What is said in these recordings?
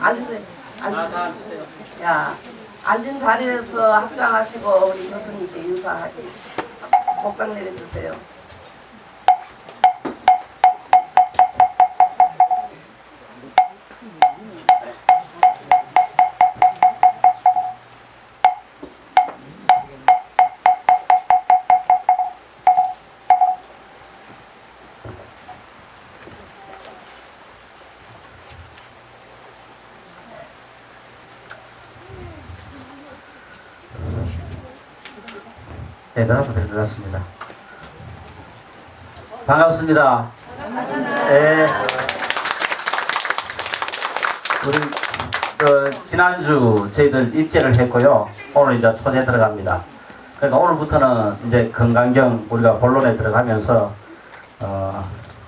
앉으세요. 앉으세요. 다 앉으세요. 야, 앉은 자리에서 합장하시고 우리 교수님께 인사하기. 복당 내려주세요. 네, 나라도 될 것 같습니다. 반갑습니다. 네. 우리 지난주 저희들 입제를 했고요. 오늘 이제 초제 들어갑니다. 그러니까 오늘부터는 이제 건강경 우리가 본론에 들어가면서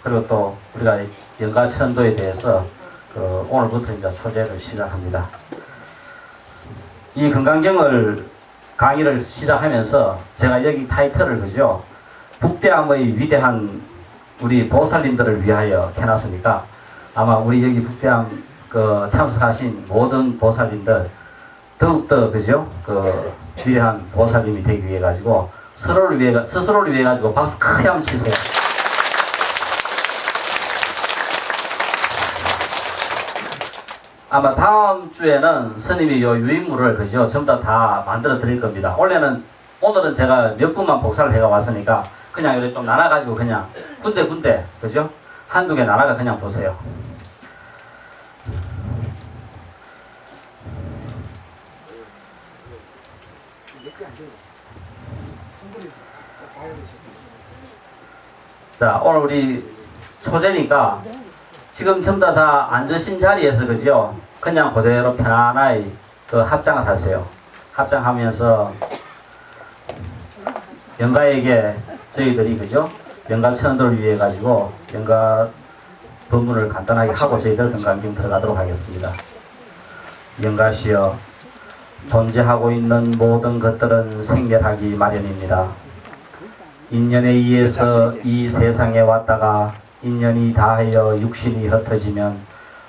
그리고 또 우리가 연가천도에 대해서 오늘부터 이제 초제를 시작합니다. 이 건강경을 강의를 시작하면서 제가 여기 타이틀을 그죠? 북대암의 위대한 우리 보살님들을 위하여 해놨으니까 아마 우리 여기 북대암 참석하신 모든 보살님들 더욱더 그죠? 위대한 보살님이 되기 위해 가지고 스스로를 위해 가지고 박수 크게 한번 치세요. 아마 다음 주에는 스님이 요 유인물을 그죠? 전부 다 만들어 드릴 겁니다. 오늘은 제가 몇 분만 복사를 해가 왔으니까 그냥 이렇게 좀 나눠가지고 그냥 군데 그죠? 한두 개 나눠가 그냥 보세요. 자, 오늘 우리 초제니까 지금 전부 다 앉으신 자리에서 그죠? 그냥 그대로 편안하게 합장을 하세요. 합장하면서 영가에게 저희들이 그죠? 영가 천도를 위해 가지고 영가 법문을 간단하게 하고 저희들 건강경 들어가도록 하겠습니다. 영가시여, 존재하고 있는 모든 것들은 생멸하기 마련입니다. 인연에 의해서 이 세상에 왔다가 인연이 다하여 육신이 흩어지면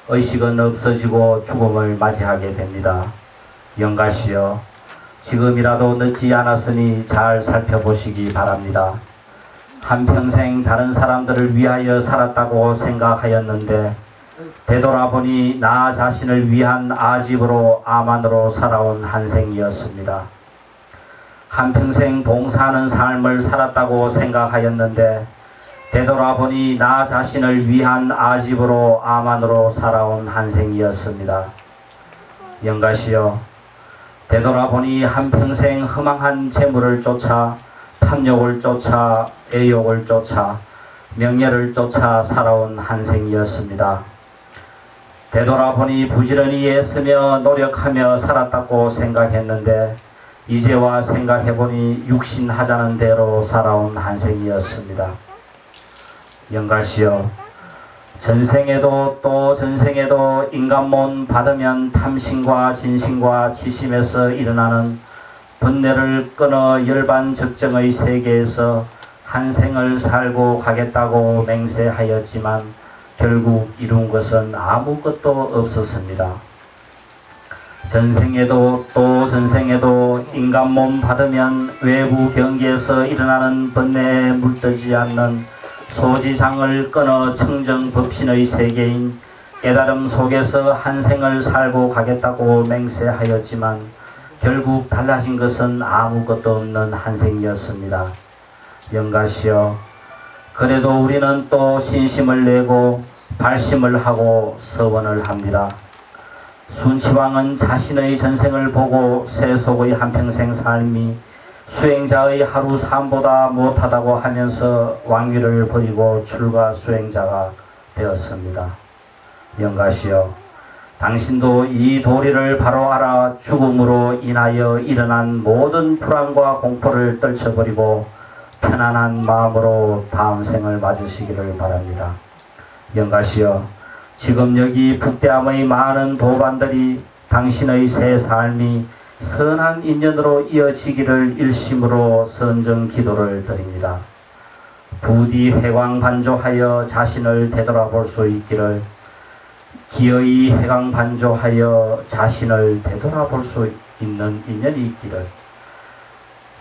의식은 없어지고 죽음을 맞이하게 됩니다. 영가시여, 지금이라도 늦지 않았으니 잘 살펴보시기 바랍니다. 한평생 다른 사람들을 위하여 살았다고 생각하였는데 되돌아보니 나 자신을 위한 아집으로 아만으로 살아온 한 생이었습니다. 한평생 봉사하는 삶을 살았다고 생각하였는데 되돌아보니 나 자신을 위한 아집으로 아만으로 살아온 한 생이었습니다. 영가시여, 되돌아보니 한평생 허망한 재물을 쫓아 탐욕을 쫓아 애욕을 쫓아 명예를 쫓아 살아온 한 생이었습니다. 되돌아보니 부지런히 애쓰며 노력하며 살았다고 생각했는데 이제와 생각해보니 육신하자는 대로 살아온 한 생이었습니다. 영가시여, 전생에도 또 전생에도 인간몸 받으면 탐심과 진심과 지심에서 일어나는 번뇌를 끊어 열반적정의 세계에서 한 생을 살고 가겠다고 맹세하였지만 결국 이룬 것은 아무것도 없었습니다. 전생에도 또 전생에도 인간몸 받으면 외부 경계에서 일어나는 번뇌에 물들지 않는 소지상을 끊어 청정법신의 세계인 깨달음 속에서 한 생을 살고 가겠다고 맹세하였지만 결국 달라진 것은 아무것도 없는 한 생이었습니다. 영가시여, 그래도 우리는 또 신심을 내고 발심을 하고 서원을 합니다. 순치왕은 자신의 전생을 보고 세속의 한평생 삶이 수행자의 하루 삶보다 못하다고 하면서 왕위를 버리고 출가 수행자가 되었습니다. 영가시여, 당신도 이 도리를 바로 알아 죽음으로 인하여 일어난 모든 불안과 공포를 떨쳐버리고 편안한 마음으로 다음 생을 맞으시기를 바랍니다. 영가시여, 지금 여기 북대암의 많은 도반들이 당신의 새 삶이 선한 인연으로 이어지기를 일심으로 선정 기도를 드립니다. 부디 회광반조하여 자신을 되돌아볼 수 있기를, 기어이 해강반조하여 자신을 되돌아볼 수 있는 인연이 있기를,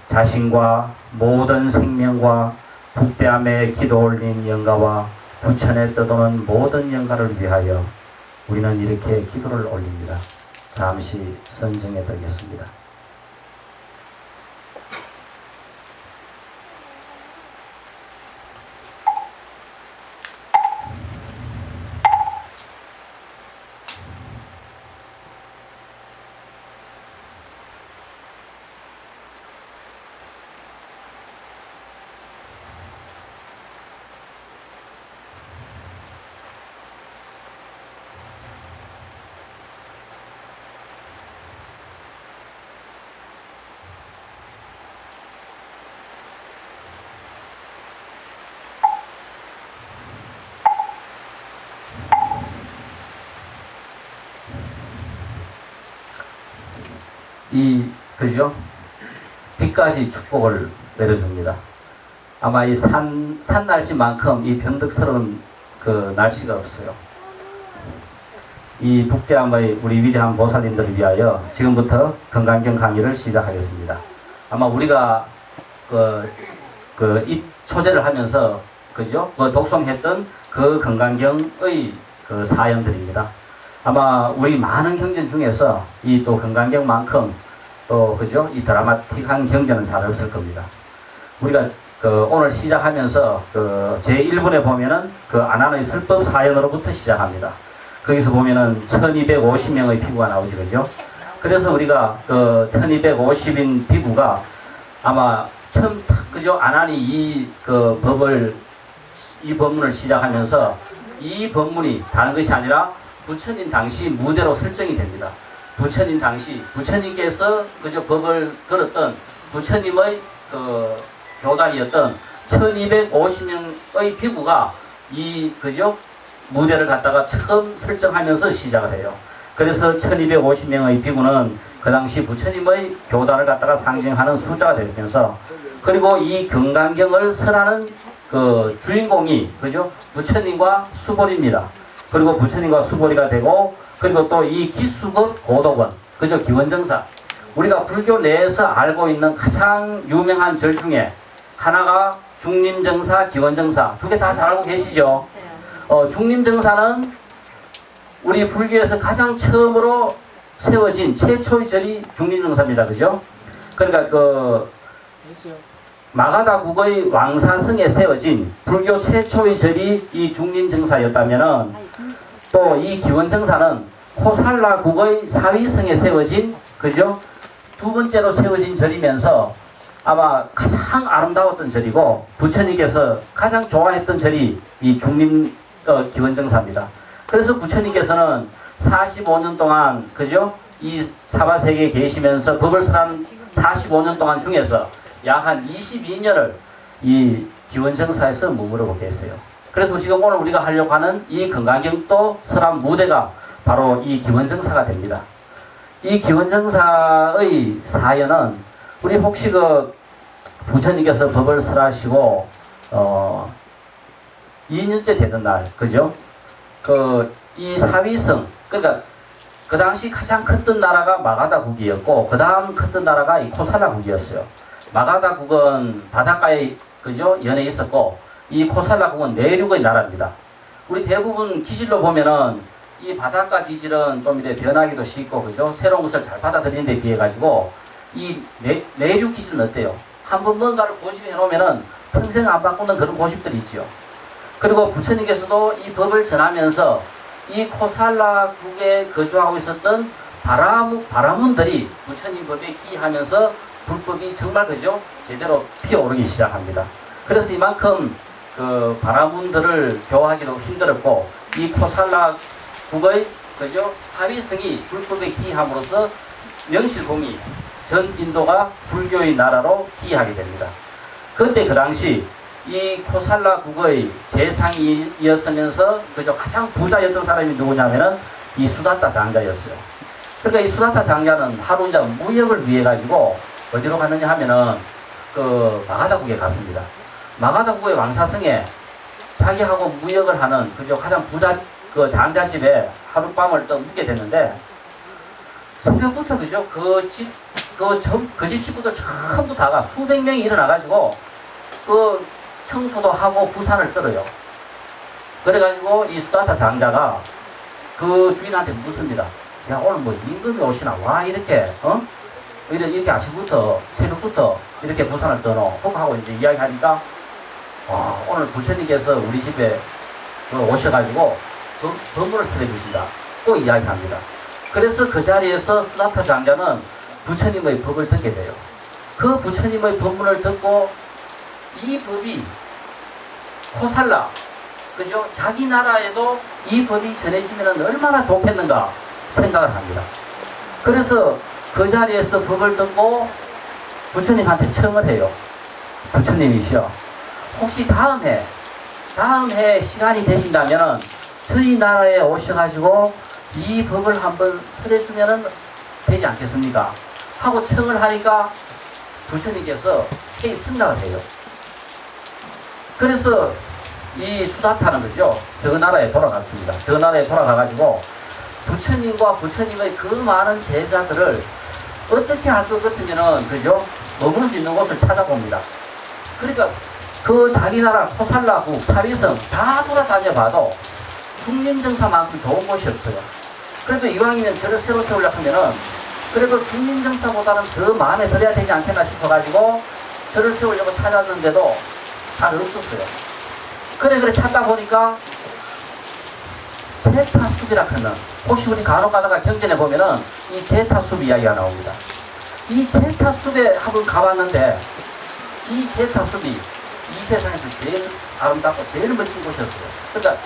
자신과 모든 생명과 북대함에 기도 올린 영가와 부천에 떠도는 모든 영가를 위하여 우리는 이렇게 기도를 올립니다. 잠시 선정해 드리겠습니다. 그죠? 비까지 축복을 내려줍니다. 아마 이 산 날씨만큼 이 변덕스러운 그 날씨가 없어요. 이 북대함의 우리 위대한 보살님들을 위하여 지금부터 건강경 강의를 시작하겠습니다. 아마 우리가 이 초제를 하면서, 그죠? 독송했던 그 건강경의 그 사연들입니다. 아마 우리 많은 경전 중에서 이 또 건강경만큼 또, 그죠? 이 드라마틱한 경전은 잘 없을 겁니다. 우리가 오늘 시작하면서 제1분에 보면은 아난의 설법 사연으로부터 시작합니다. 거기서 보면은 1250명의 비구가 나오지, 그죠? 그래서 우리가 1250인 비구가 아마 처음 그죠? 아난이 이 법문을 시작하면서 이 법문이 다른 것이 아니라 부처님 당시 무대로 설정이 됩니다. 부처님 당시, 부처님께서 그저 법을 들었던 부처님의 교단이었던 1250명의 비구가 그저 무대를 갖다가 처음 설정하면서 시작을 해요. 그래서 1250명의 비구는 그 당시 부처님의 교단을 갖다가 상징하는 숫자가 되면서, 그리고 이 건강경을 설하는 주인공이, 그죠? 부처님과 수보리입니다. 그리고 부처님과 수보리가 되고, 그리고 또 이 기수급 고도권, 그죠? 기원정사. 우리가 불교 내에서 알고 있는 가장 유명한 절 중에 하나가 중림정사, 기원정사. 두 개 다 잘 알고 계시죠? 중림정사는 우리 불교에서 가장 처음으로 세워진 최초의 절이 중림정사입니다. 그죠? 그러니까 마가다국의 왕사성에 세워진 불교 최초의 절이 이 중림정사였다면은, 또 이 기원정사는 호살라국의 사위성에 세워진, 그죠? 두 번째로 세워진 절이면서 아마 가장 아름다웠던 절이고, 부처님께서 가장 좋아했던 절이 이 중림 기원정사입니다. 그래서 부처님께서는 45년 동안, 그죠? 이 사바세계에 계시면서 법을 설한 45년 동안 중에서 약 한 22년을 이 기원정사에서 머무르고 계세요. 그래서 지금 오늘 우리가 하려고 하는 이 건강경도 설한 무대가 바로 이 기원정사가 됩니다. 이 기원정사의 사연은 우리 혹시 부처님께서 법을 설하시고 2년째 되던 날, 그죠? 이 사위성, 그러니까 그 당시 가장 컸던 나라가 마가다국이었고, 그 다음 컸던 나라가 이 코살라국이었어요. 마가다국은 바닷가에, 그죠? 연에 있었고, 이 코살라국은 내륙의 나라입니다. 우리 대부분 기질로 보면은 이 바닷가 기질은 좀 이렇게 변하기도 쉽고, 그죠? 새로운 것을 잘 받아들이는 데 비해 가지고 이 내륙 기질은 어때요? 한번 뭔가를 고집해 놓으면은 평생 안 바꾸는 그런 고집들이 있죠. 그리고 부처님께서도 이 법을 전하면서 이 코살라국에 거주하고 있었던 바라문들이 부처님 법에 기하면서 불법이 정말, 그죠? 제대로 피어오르기 시작합니다. 그래서 이만큼 바라문들을 교화하기도 힘들었고, 이 코살라국의, 그죠? 사위성이 불법에 기함으로써 명실공히 전 인도가 불교의 나라로 기하게 됩니다. 그때 그 당시 이 코살라국의 재상이었으면서, 그죠? 가장 부자였던 사람이 누구냐면은 이 수다타 장자였어요. 그러니까 이 수다타 장자는 하루 이제 무역을 위해 가지고 어디로 갔느냐 하면은 마가다국에 갔습니다. 마가다국의 왕사성에 자기하고 무역을 하는, 그죠? 가장 부자 장자 집에 하룻밤을 또 묵게 됐는데 새벽부터 그죠? 그 집 식구들 전부 다가 수백 명이 일어나가지고 그 청소도 하고 부산을 떨어요. 그래가지고 이 수다타 장자가 그 주인한테 묻습니다. 야, 오늘 뭐 임금이 오시나? 와, 이렇게, 이렇게 아침부터, 새벽부터 이렇게 부산을 떠노. 하고 이제 이야기하니까, 와, 오늘 부처님께서 우리 집에 오셔가지고 법문을 설해주신다. 꼭 이야기합니다. 그래서 그 자리에서 수다타 장자는 부처님의 법을 듣게 돼요. 그 부처님의 법문을 듣고 이 법이 코살라, 그죠? 자기 나라에도 이 법이 전해지면 얼마나 좋겠는가 생각을 합니다. 그래서 그 자리에서 법을 듣고 부처님한테 청을 해요. 부처님이시여, 혹시 다음 해 시간이 되신다면 저희 나라에 오셔가지고 이 법을 한번 설해주면 되지 않겠습니까? 하고 청을 하니까 부처님께서 회의 승낙을 해요. 그래서 이 수다타는 그죠? 저 나라에 돌아갔습니다. 저 나라에 돌아가가지고 부처님과 부처님의 그 많은 제자들을 어떻게 할 것 같으면은 그죠? 머물 수 있는 곳을 찾아봅니다. 그러니까 그 자기 나라 코살라국 사위성 다 돌아다녀 봐도 중림정사만큼 좋은 곳이 없어요. 그래도 이왕이면 절을 새로 세우려고 하면은 그래도 중림정사보다는 더 마음에 들어야 되지 않겠나 싶어가지고 절을 세우려고 찾았는데도 잘 없었어요. 그래 찾다 보니까 제타숲이라 하는, 혹시 우리 간혹 가다가 경전에 보면은 이 제타숲 이야기가 나옵니다. 이 제타숲에 한번 가봤는데 이 제타숲이 이 세상에서 제일 아름답고 제일 멋진 곳이었어요. 그러니까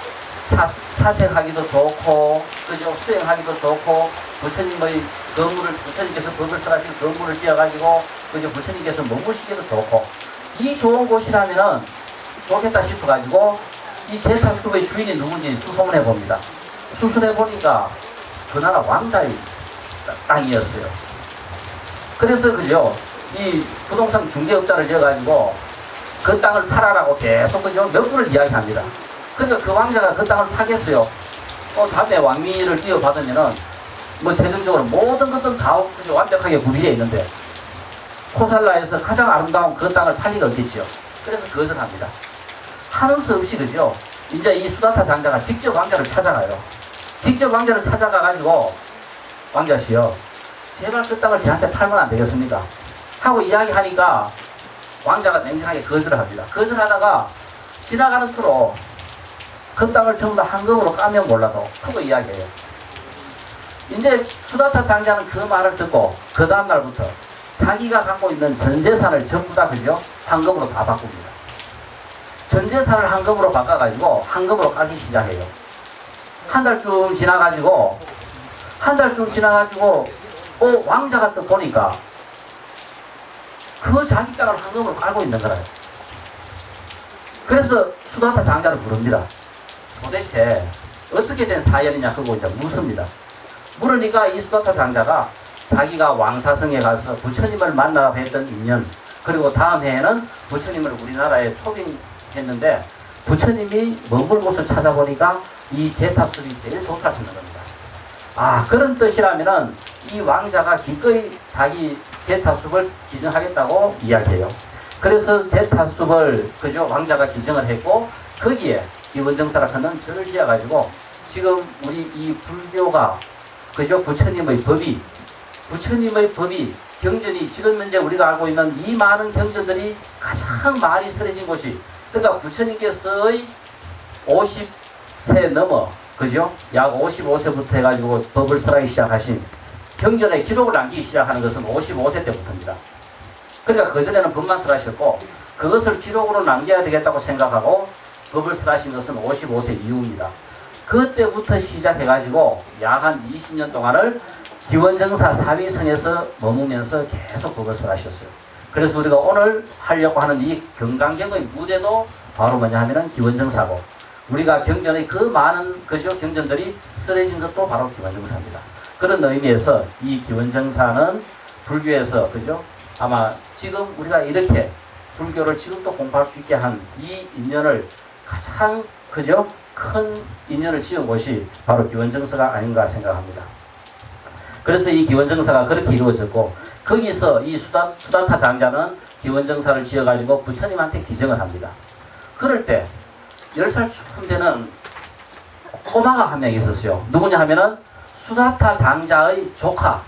사색하기도 좋고, 그죠? 수행하기도 좋고, 부처님의 건물을, 부처님께서 법을 써가지고 건물을 지어가지고, 그죠? 부처님께서 머무시기도 좋고, 이 좋은 곳이라면은 좋겠다 싶어가지고, 이 제타숲의 주인이 누군지 수소문해 봅니다. 수소문해 보니까 그 나라 왕자의 땅이었어요. 그래서 그죠? 이 부동산 중개업자를 지어가지고, 그 땅을 팔아라고 계속 그죠? 몇 분을 이야기합니다. 그러니까 그 왕자가 그 땅을 파겠어요. 다음에 왕미를 띄워받으면은 뭐 재정적으로 모든 것들은 다 그죠? 완벽하게 구비되어 있는데 코살라에서 가장 아름다운 그 땅을 팔 리가 없겠지요. 그래서 그것을 합니다. 하는 수 없이 그죠? 이제 이 수다타 장자가 직접 왕자를 찾아가요. 직접 왕자를 찾아가가지고 왕자시여, 제발 그 땅을 저한테 팔면 안 되겠습니까? 하고 이야기하니까 왕자가 냉정하게 거절을 합니다. 거절하다가 지나가는 투로 그 땅을 전부 다 황금으로 까면 몰라도 크고 이야기해요. 이제 수다타 장자는 그 말을 듣고 그 다음날부터 자기가 갖고 있는 전 재산을 전부 다 그죠? 황금으로 다 바꿉니다. 전 재산을 황금으로 바꿔가지고 황금으로 까기 시작해요. 한 달쯤 지나가지고 왕자가 또 보니까 그 자기 땅을 황금으로 깔고 있는 거라요. 그래서 수다타 장자를 부릅니다. 도대체 어떻게 된 사연이냐 그거 이제 묻습니다. 물으니까 이 수다타 장자가 자기가 왕사성에 가서 부처님을 만나 뵀던 인연, 그리고 다음 해에는 부처님을 우리나라에 초빙했는데 부처님이 머물 곳을 찾아보니까 이 제타숲이 제일 좋다는 겁니다. 아, 그런 뜻이라면은 이 왕자가 기꺼이 자기 제타숲을 기증하겠다고 이야기해요. 그래서 제타숲을 그죠? 왕자가 기증을 했고 거기에 기원정사라 하는 절을 지어가지고 지금 우리 이 불교가 그죠? 부처님의 법이 경전이 지금 현재 우리가 알고 있는 이 많은 경전들이 가장 많이 쓰여진 곳이, 그러니까 부처님께서의 50세 넘어 그죠? 약 55세부터 해가지고 법을 쓰라기 시작하신 경전에 기록을 남기기 시작하는 것은 55세 때부터입니다. 그러니까 그전에는 법만 쓰라셨고 그것을 기록으로 남겨야 되겠다고 생각하고 법을 쓰라신 것은 55세 이후입니다. 그때부터 시작해가지고 약 한 20년 동안을 기원정사 사위성에서 머무면서 계속 법을 쓰라셨어요. 그래서 우리가 오늘 하려고 하는 이 경강경의 무대도 바로 뭐냐 하면은 기원정사고, 우리가 경전의 그 많은 그죠? 경전들이 쓰여진 것도 바로 기원정사입니다. 그런 의미에서 이 기원정사는 불교에서 그죠? 아마 지금 우리가 이렇게 불교를 지금도 공부할 수 있게 한 이 인연을 가장 그죠? 큰 인연을 지은 곳이 바로 기원정서가 아닌가 생각합니다. 그래서 이 기원정사가 그렇게 이루어졌고 거기서 이 수다타 장자는 기원정사를 지어가지고 부처님한테 기정을 합니다. 그럴 때 10살쯤 되는 꼬마가 한 명 있었어요. 누구냐 하면은 수다타 장자의 조카.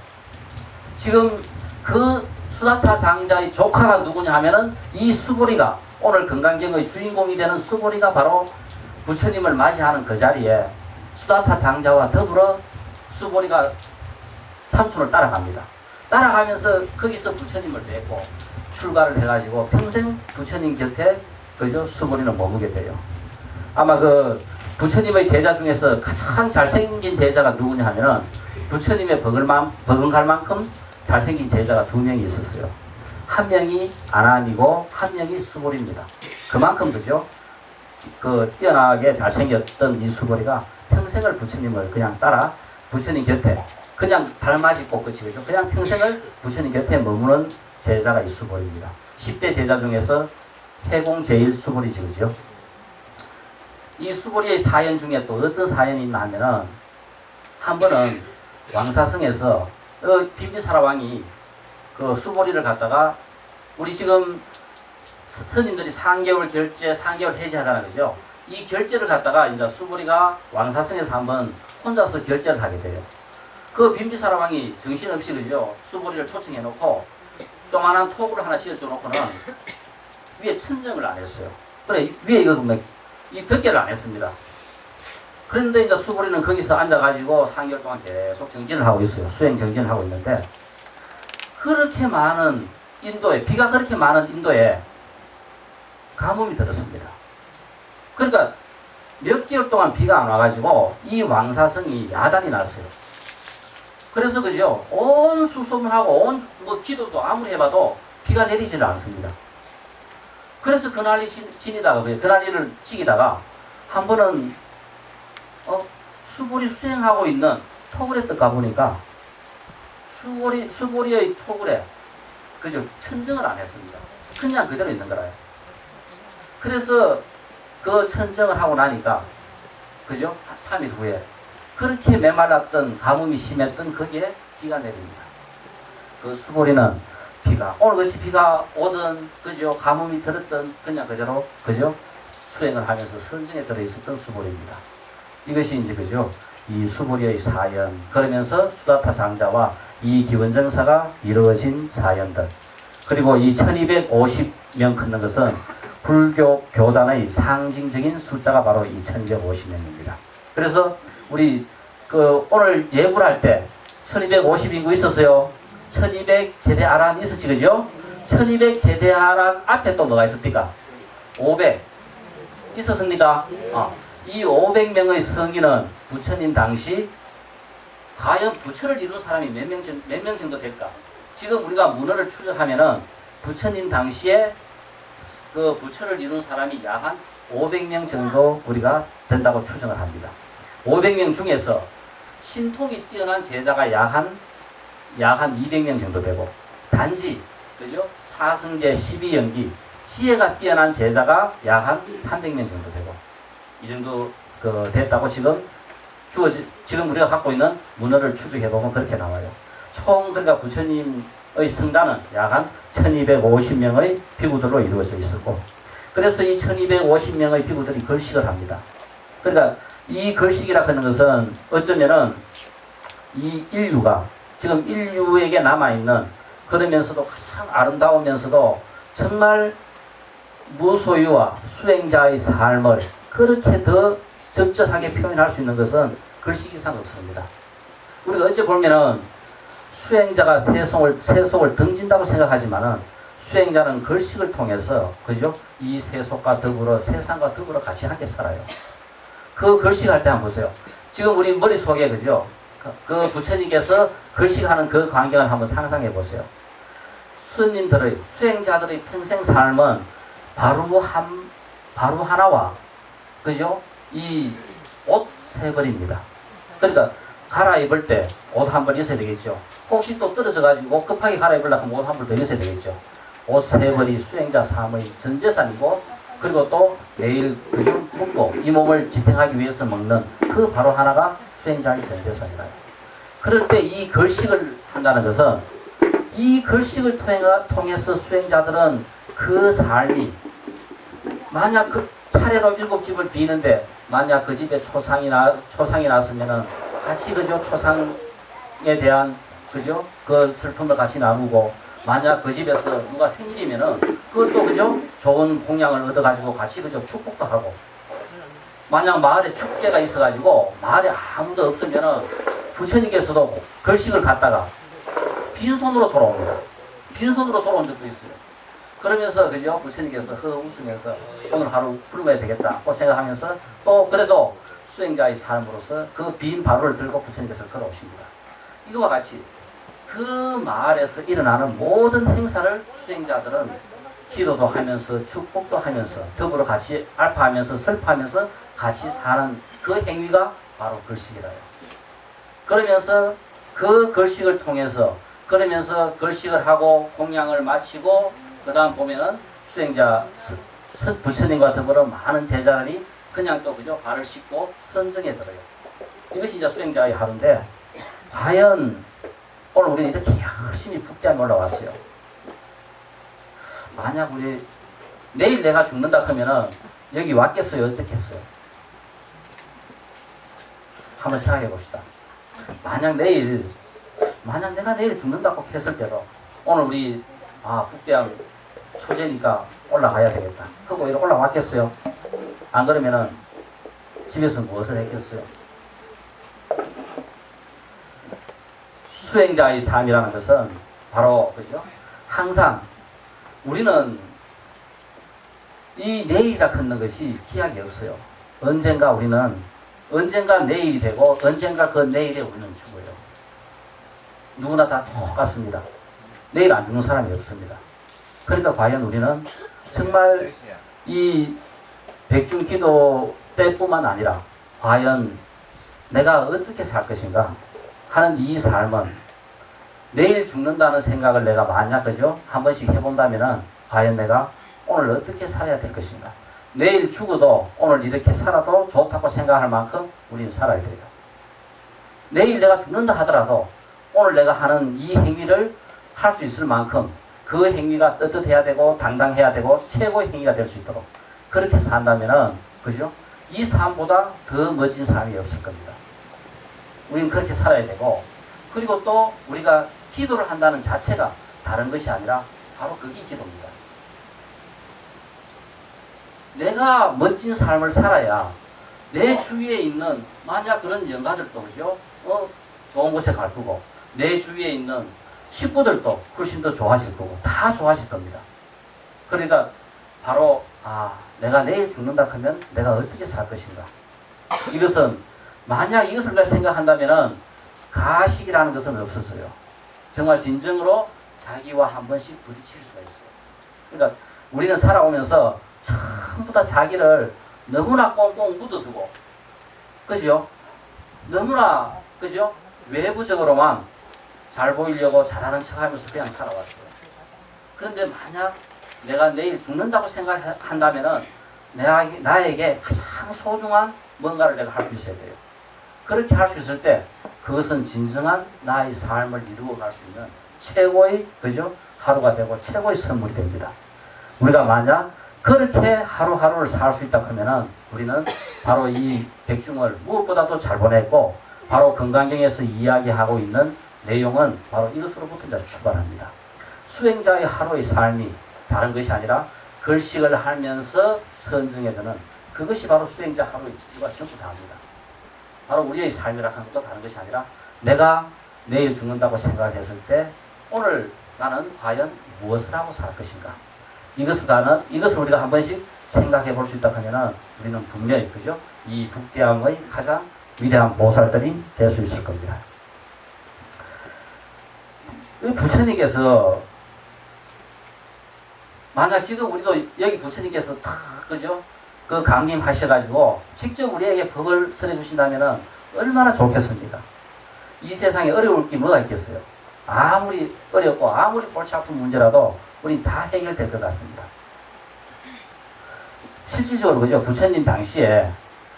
지금 그 수다타 장자의 조카가 누구냐 하면은 이 수보리가 오늘 금강경의 주인공이 되는 수보리가 바로 부처님을 맞이하는 그 자리에 수다타 장자와 더불어 수보리가 삼촌을 따라갑니다. 따라가면서 거기서 부처님을 뵙고 출가를 해가지고 평생 부처님 곁에 그죠? 수보리는 머무게 돼요. 아마 그 부처님의 제자 중에서 가장 잘생긴 제자가 누구냐 하면은 부처님의 버금갈 만큼 잘생긴 제자가 2명이 있었어요. 한 명이 아난이고 한 명이 수보리입니다. 그만큼 그죠? 그 뛰어나게 잘생겼던 이 수보리가 평생을 부처님을 그냥 따라 부처님 곁에 그냥 달맞이고 끝이 그죠? 그냥 평생을 부처님 곁에 머무는 제자가 이 수보리입니다. 10대 제자 중에서 해공 제일 수보리지 그죠? 이 수보리의 사연 중에 또 어떤 사연이 있나 하면은 한 번은 왕사성에서 빈비사라 왕이 그 수보리를 갖다가 우리 지금 스님들이 3개월 결제, 3개월 해제하잖아요. 그죠? 이 결제를 갖다가 이제 수보리가 왕사성에서 한번 혼자서 결제를 하게 돼요. 그 빈비사라 왕이 정신없이 그죠? 수보리를 초청해 놓고 조만한 톡을 하나 지어줘 놓고는 위에 천정을 안 했어요. 그래, 위에 이거 이 덮개를 안 했습니다. 그런데 이제 수보리는 거기서 앉아가지고 3개월 동안 계속 정진을 하고 있어요. 수행 정진을 하고 있는데 그렇게 많은 인도에, 비가 그렇게 많은 인도에 가뭄이 들었습니다. 그러니까 몇 개월 동안 비가 안 와가지고 이 왕사성이 야단이 났어요. 그래서 그죠? 온 수소문하고 온 기도도 아무리 해봐도 비가 내리지를 않습니다. 그래서 그날이 지니다가 그날이를 지기다가 한 번은 수보리 수행하고 있는 토굴에 떡 가보니까 수보리의 토굴에 그죠? 천정을 안 했습니다. 그냥 그대로 있는 거라요. 그래서 그 천정을 하고 나니까 그죠? 3일 후에 그렇게 메말랐던 가뭄이 심했던 거기에 비가 내립니다. 그 수보리는 비가 오늘같이 비가 오든 그죠? 가뭄이 들었던 그냥 그대로 그죠? 수행을 하면서 선정에 들어있었던 수보리입니다. 이것이 이제 그죠? 이 수보리의 사연 그러면서 수다타 장자와 이 기원정사가 이루어진 사연들 그리고 이 1250명 걷는 것은 불교 교단의 상징적인 숫자가 바로 이 1250명입니다. 그래서 우리 그 오늘 예불 할 때 1250인구 있었어요. 1200 제대 아란 있었지 그죠? 1200 제대 아란 앞에 또 뭐가 있습니까? 500 있었습니까? 이 500명의 성인은 부처님 당시 과연 부처를 이룬 사람이 몇 명 정도 될까? 지금 우리가 문헌을 추적하면은 부처님 당시에 그 부처를 이룬 사람이 약 한 500명 정도 우리가 된다고 추정을 합니다. 500명 중에서 신통이 뛰어난 제자가 약 한 200명 정도 되고 단지 그죠? 사성제 12연기 지혜가 뛰어난 제자가 약 한 300명 정도 되고 이 정도 됐다고 지금 우리가 갖고 있는 문헌을 추적해보면 그렇게 나와요. 총 그러니까 부처님의 성단은 약 한 1250명의 비구들로 이루어져 있었고 그래서 이 1250명의 비구들이 걸식을 합니다. 그러니까 이 걸식이라 하는 것은 어쩌면은 이 인류가 지금 인류에게 남아있는 그러면서도 가장 아름다우면서도 정말 무소유와 수행자의 삶을 그렇게 더 적절하게 표현할 수 있는 것은 글씨 이상 없습니다. 우리가 어찌 보면은 수행자가 세속을 등진다고 생각하지만은 수행자는 글식을 통해서 그죠? 이 세속과 더불어 세상과 더불어 같이 함께 살아요. 그 글식할 때 한번 보세요. 지금 우리 머릿속에 그죠? 그 부처님께서 글식하는 그 광경을 한번 상상해 보세요. 스님들의 수행자들의 평생 삶은 바로 하나와 그죠? 이 옷 세 벌입니다. 그러니까 갈아입을 때 옷 한 벌 있어야 되겠죠. 혹시 또 떨어져 가지고 급하게 갈아입으려고 하면 옷 한 벌 더 있어야 되겠죠. 옷 세 벌이 수행자 삶의 전 재산이고 그리고 또 내일 그죠? 먹고 이 몸을 지탱하기 위해서 먹는 그 바로 하나가 수행자의 전재산이라요. 그럴 때 이 걸식을 한다는 것은 이 걸식을 통해서 수행자들은 그 삶이 만약 그 차례로 7집을 비는데 만약 그 집에 초상이 났으면은 같이 그죠? 초상에 대한 그죠? 그 슬픔을 같이 나누고 만약 그 집에서 누가 생일이면은 그것도 그죠? 좋은 공양을 얻어가지고 같이 그죠? 축복도 하고 만약 마을에 축제가 있어가지고 마을에 아무도 없으면은 부처님께서도 걸식을 갖다가 빈손으로 돌아옵니다. 빈손으로 돌아온 적도 있어요. 그러면서 그죠? 부처님께서 웃으면서 오늘 하루 굶어야 되겠다고 생각하면서 또 그래도 수행자의 삶으로서 그 빈 바루를 들고 부처님께서 걸어오십니다. 이거와 같이 그 마을에서 일어나는 모든 행사를 수행자들은 기도도 하면서 축복도 하면서 더불어 같이 알파하면서 설파하면서 같이 사는 그 행위가 바로 걸식이라요. 그러면서 그 걸식을 통해서 그러면서 걸식을 하고 공양을 마치고 그 다음 보면은 수행자 부처님과 더불어 많은 제자들이 그냥 또 그죠? 발을 씻고 선정에 들어요. 이것이 이제 수행자의 하루인데 과연 오늘 우리는 이렇게 열심히 북대함에 올라왔어요. 만약 우리 내일 내가 죽는다 하면은 여기 왔겠어요? 어떻겠어요? 한번 생각해 봅시다. 만약 내가 내일 죽는다고 했을 때도 오늘 우리 북대함 초제니까 올라가야 되겠다. 그거 이렇게 올라왔겠어요? 안 그러면은 집에서 무엇을 했겠어요? 수행자의 삶이라는 것은 바로 그죠? 항상 우리는 이 내일이라 하는 것이 기약이 없어요. 언젠가 내일이 되고 언젠가 그 내일에 우리는 죽어요. 누구나 다 똑같습니다. 내일 안 죽는 사람이 없습니다. 그러니까 과연 우리는 정말 이 백중기도 때뿐만 아니라 과연 내가 어떻게 살 것인가 하는 이 삶은 내일 죽는다는 생각을 내가 만약 그죠? 한 번씩 해본다면은 과연 내가 오늘 어떻게 살아야 될 것인가. 내일 죽어도 오늘 이렇게 살아도 좋다고 생각할 만큼 우리는 살아야 돼요. 내일 내가 죽는다 하더라도 오늘 내가 하는 이 행위를 할 수 있을 만큼 그 행위가 떳떳해야 되고 당당해야 되고 최고의 행위가 될 수 있도록 그렇게 산다면은 그죠? 이 삶보다 더 멋진 삶이 없을 겁니다. 우리는 그렇게 살아야 되고 그리고 또 우리가 기도를 한다는 자체가 다른 것이 아니라 바로 그게 기도입니다. 내가 멋진 삶을 살아야 내 주위에 있는 만약 그런 영가들도 그죠? 좋은 곳에 갈 거고 내 주위에 있는 식구들도 훨씬 더 좋아질 거고 다 좋아질 겁니다. 그러니까 바로 내가 내일 죽는다 하면 내가 어떻게 살 것인가. 이것은 만약 이것을 우리가 생각한다면은 가식이라는 것은 없어서요. 정말 진정으로 자기와 한 번씩 부딪힐 수가 있어요. 그러니까 우리는 살아오면서 전부 다 자기를 너무나 꽁꽁 묻어두고 그죠? 너무나 그죠? 외부적으로만 잘 보이려고 잘하는 척하면서 그냥 살아왔어요. 그런데 만약 내가 내일 죽는다고 생각한다면은 나에게 가장 소중한 뭔가를 내가 할 수 있어야 돼요. 그렇게 할 수 있을 때 그것은 진정한 나의 삶을 이루어갈 수 있는 최고의 그죠? 하루가 되고 최고의 선물이 됩니다. 우리가 만약 그렇게 하루하루를 살 수 있다 하면은 우리는 바로 이 백중을 무엇보다도 잘 보냈고 바로 건강경에서 이야기하고 있는 내용은 바로 이것으로부터 이제 출발합니다. 수행자의 하루의 삶이 다른 것이 아니라 걸식을 하면서 선정에 드는 그것이 바로 수행자 하루의 이유가 전부 다합니다. 바로 우리의 삶이라 하는 것도 다른 것이 아니라 내가 내일 죽는다고 생각했을 때 오늘 나는 과연 무엇을 하고 살 것인가. 이것을 우리가 한 번씩 생각해 볼 수 있다 하면은 우리는 분명히 그죠? 이 북대함의 가장 위대한 보살들이 될 수 있을 겁니다. 이 부처님께서 만약 지금 우리도 여기 부처님께서 그죠? 그 강림하셔가지고 직접 우리에게 법을 설해 주신다면은 얼마나 좋겠습니까? 이 세상에 어려울 게 뭐가 있겠어요? 아무리 어렵고 아무리 골치 아픈 문제라도 우린 다 해결될 것 같습니다. 실질적으로 그죠? 부처님 당시에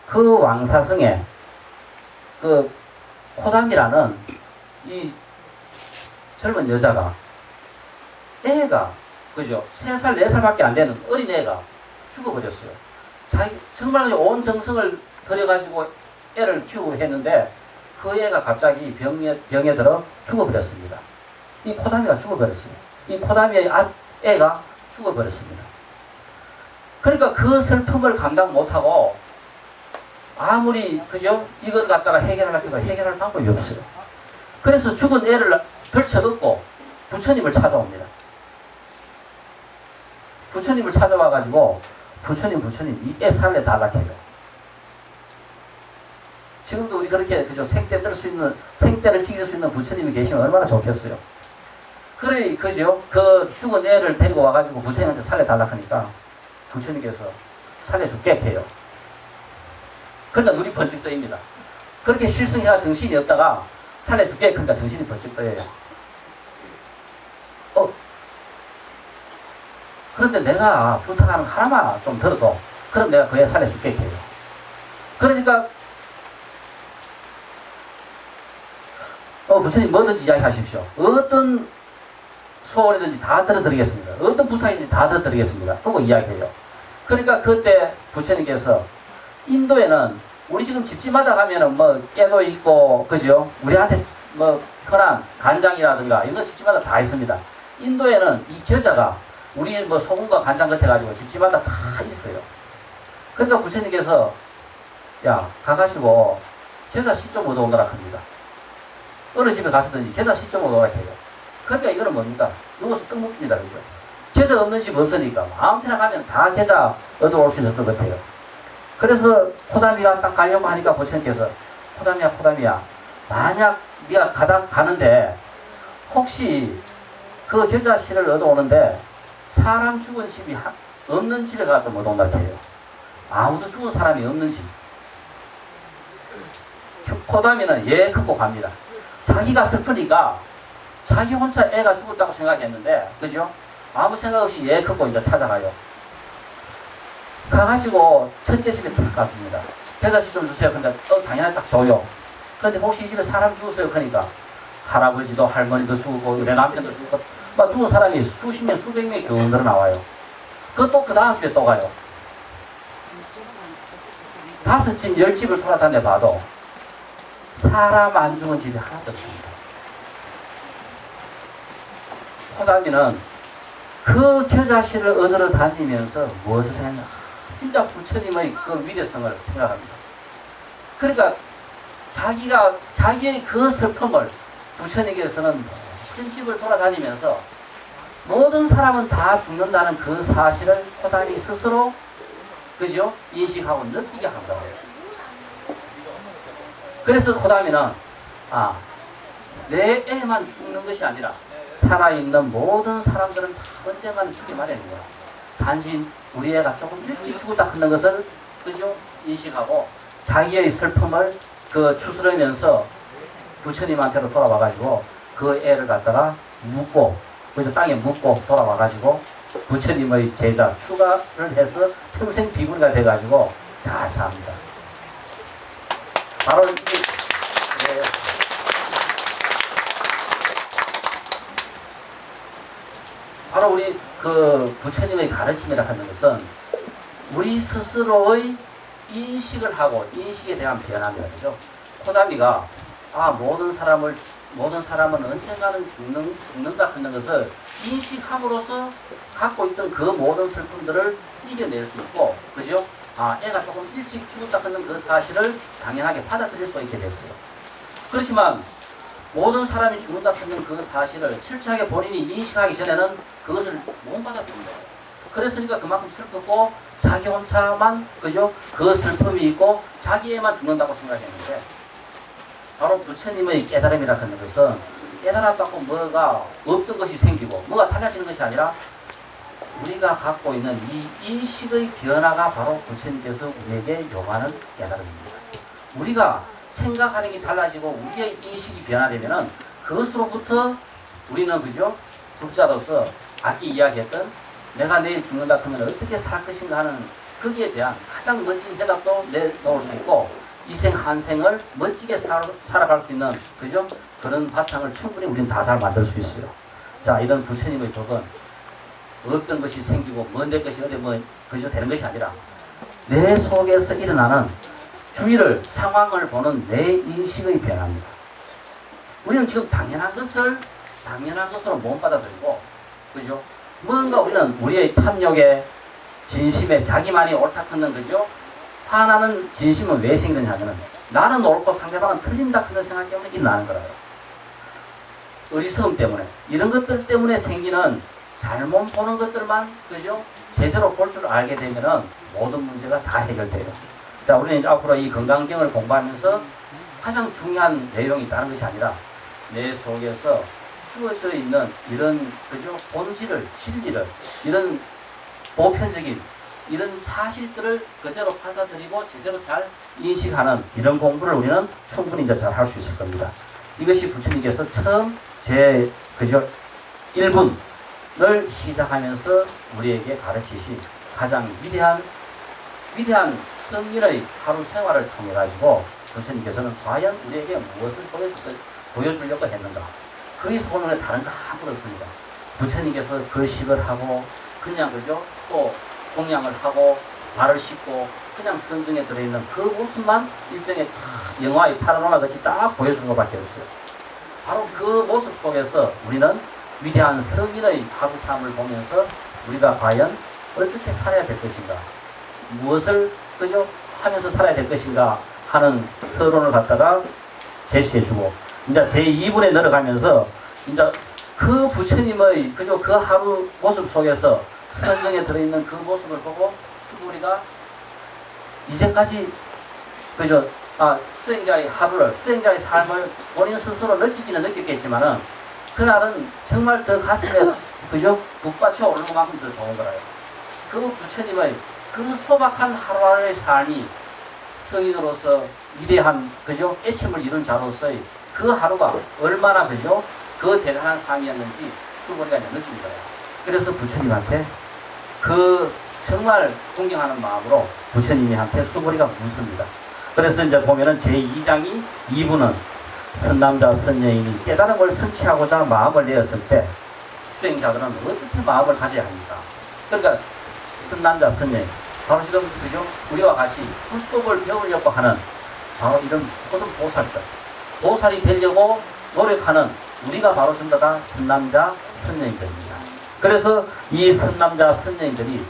그 왕사성에 그 코담이라는 이 젊은 여자가 애가 그죠? 3살, 4살밖에 안 되는 어린 애가 죽어버렸어요. 자기 정말 온 정성을 들여가지고 애를 키우고 했는데 그 애가 갑자기 병에 들어 죽어버렸습니다. 이 코다미가 죽어버렸어요. 이 코다미의 애가 죽어버렸습니다. 그러니까 그 슬픔을 감당 못하고 아무리 그죠? 이걸 갖다가 해결하려고 해결할 방법이 없어요. 그래서 죽은 애를 들쳐업고 부처님을 찾아옵니다. 부처님을 찾아와가지고 부처님 이 애 살려달라고 해요. 지금도 우리 그렇게 그죠? 생떼를 지킬 수 있는 부처님이 계시면 얼마나 좋겠어요. 그래 그죠? 그 죽은 애를 데리고 와가지고 부처님한테 살려달라고 하니까 부처님께서 살려줄게 해요. 그러니까 눈이 번쩍 떠입니다. 그렇게 실성해가 정신이 없다가 살려줄게 그러니까 정신이 번쩍 떠요. 그런데 내가 부탁하는 거 하나만 좀 들어도 그럼 내가 그 애 살려줄게 해요. 그러니까 부처님 뭐든지 이야기하십시오. 어떤 소원이든지 다 들어드리겠습니다. 어떤 부탁이든지 다 들어드리겠습니다. 하고 이야기해요. 그러니까 그때 부처님께서 인도에는 우리 지금 집집마다 가면은 뭐 깨도 있고 그죠? 우리한테 뭐 흔한 간장이라든가 이런 거 집집마다 다 있습니다. 인도에는 이 겨자가 우리 뭐 소금과 간장 같아 가지고 집집마다 다 있어요. 그러니까 부처님께서 야 가가지고 겨자 씨 좀 얻어오너라 합니다. 어느 집에 가서든지 겨자 씨 좀 얻어오라 해요. 그러니까 이거는 뭡니까? 누워서 떡 먹습니다. 그죠? 겨자 없는 집 없으니까 아무 데나 가면 다 겨자 얻어올 수 있을 것 같아요. 그래서 코다미가 딱 가려고 하니까 부처님께서 코다미야 만약 네가 가는데 혹시 그 겨자 씨를 얻어오는데 사람 죽은 집이 없는 집에 가서 좀 얻어온다 해요. 아무도 죽은 사람이 없는 집. 코다미는 예 긋고 갑니다. 자기가 슬프니까 자기 혼자 애가 죽었다고 생각했는데 그죠? 아무 생각 없이 예 긋고 이제 찾아가요. 가가지고 첫째 집에 탁 갑니다. 겨자씨 좀 주세요. 근데 당연히 딱 줘요. 근데 혹시 이 집에 사람 죽었어요? 그러니까 할아버지도 할머니도 죽고 내 남편도 죽고 막 죽은 사람이 수십 명 수백 명이 쭉 늘어 나와요. 그것도 그 다음 집에 또 가요. 5집 10집을 돌아다녀 봐도 사람 안 죽은 집이 하나도 없습니다. 코다미는 그 겨자씨를 얻으러 다니면서 무엇을 생각하냐? 진짜 부처님의 그 위대성을 생각합니다. 그러니까 자기의 그 슬픔을 부처님께서는 모든 집을 돌아다니면서 모든 사람은 다 죽는다는 그 사실을 코다미 스스로 그죠? 인식하고 느끼게 한 거예요. 그래서 코다미는 내 애만 죽는 것이 아니라 살아있는 모든 사람들은 다 언젠가는 죽기 마련이에요. 단지 우리 애가 조금 일찍 죽었다 하는 것을 그죠? 인식하고 자기의 슬픔을 추스르면서 부처님한테로 돌아와가지고 그 애를 갖다가 묻고 그래서 땅에 묻고 돌아와가지고 부처님의 제자 추가를 해서 평생 비구니가 돼가지고 잘 삽니다. 바로 바로 우리 그 부처님의 가르침이라 하는 것은 우리 스스로의 인식을 하고 인식에 대한 변화입니다. 그죠? 코다미가 모든 사람은 언젠가는 죽는다 하는 것을 인식함으로써 갖고 있던 그 모든 슬픔들을 이겨낼 수 있고, 그죠? 애가 조금 일찍 죽었다 하는 그 사실을 당연하게 받아들일 수 있게 됐어요. 그렇지만 모든 사람이 죽는다 하는 그 사실을 철저하게 본인이 인식하기 전에는 그것을 못 받아들입니다. 그랬으니까 그만큼 슬펐고 자기 혼자만 그죠? 그 슬픔이 있고 자기 애만 죽는다고 생각했는데, 바로 부처님의 깨달음이라 하는 것은 깨달았다고 뭐가 없던 것이 생기고 뭐가 달라지는 것이 아니라 우리가 갖고 있는 이 인식의 변화가 바로 부처님께서 우리에게 요구하는 깨달음입니다. 우리가 생각하는 게 달라지고 우리의 인식이 변화되면은 그것으로부터 우리는 그죠? 독자로서 아까 이야기했던 내가 내일 죽는다 하면 어떻게 살 것인가 하는 거기에 대한 가장 멋진 대답도 내놓을 수 있고 이생 한 생을 멋지게 살아갈 수 있는 그죠? 그런 바탕을 충분히 우리는 다 잘 만들 수 있어요. 자, 이런 부처님의 법은 어떤 것이 생기고 먼데 것이 어디 뭐 그저 되는 것이 아니라 내 속에서 일어나는 주위를 상황을 보는 내 인식의 변화입니다. 우리는 지금 당연한 것으로 못 받아들이고 그죠? 뭔가 우리는 우리의 탐욕에 진심에 자기만이 옳다 끊는 그죠? 화나는 진심은 왜 생기느냐 하면 나는 옳고 상대방은 틀린다 하는 생각 때문에 일어나는 거라요. 어리석음 때문에 이런 것들 때문에 생기는 잘못 보는 것들만 그죠? 제대로 볼 줄 알게 되면은 모든 문제가 다 해결돼요. 자, 우리는 이제 앞으로 이 건강경을 공부하면서 가장 중요한 내용이 있다는 것이 아니라 내 속에서 주어져 있는 이런 그죠? 본질을 진리를 이런 보편적인 이런 사실들을 그대로 받아들이고 제대로 잘 인식하는 이런 공부를 우리는 충분히 이제 잘 할 수 있을 겁니다. 이것이 부처님께서 처음 제 그죠? 1분을 시작하면서 우리에게 가르치신 가장 위대한 성인의 하루 생활을 통해 가지고 부처님께서는 과연 우리에게 무엇을 보여주려고 했는가? 거기서 보면 다른 거 아무것도 없습니다. 부처님께서 거식을 하고 그냥 그죠? 또 공양을 하고 발을 씻고 그냥 선정에 들어있는 그 모습만 일종의 영화의 파노라마 같이 딱 보여주는 것밖에 없어요. 바로 그 모습 속에서 우리는 위대한 성인의 하루 삶을 보면서 우리가 과연 어떻게 살아야 될 것인가, 무엇을 그죠 하면서 살아야 될 것인가 하는 서론을 갖다가 제시해주고 이제 제2분에 내려가면서 이제 그 부처님의 그죠 그 하루 모습 속에서 선정에 들어있는 그 모습을 보고 수부리가 이제까지 그죠 수행자의 하루를 수행자의 삶을 본인 스스로 느끼기는 느꼈겠지만은 그날은 정말 더 가슴에 그죠 북받쳐 오르는 만큼 더 좋은 거라요. 그 부처님의 그 소박한 하루하루의 삶이 성인으로서 위대한 그죠 깨침을 이룬 자로서의 그 하루가 얼마나 그죠 그 대단한 삶이었는지 수부리가 느낀 거예요. 그래서 부처님한테 그 정말 존경하는 마음으로 부처님한테 수부리가 묻습니다. 그래서 이제 보면은 제2장이 2부는 선남자 선여인이 깨달은 걸 성취하고자 마음을 내었을 때 수행자들은 어떻게 마음을 가져야 합니까? 그러니까 선남자 선여인 바로 지금 그죠 우리와 같이 불법을 배우려고 하는 바로 이런 모든 보살들 보살이 되려고 노력하는 우리가 바로 전부 다 선남자 선여인들입니다. 그래서 이 선남자 선여인들이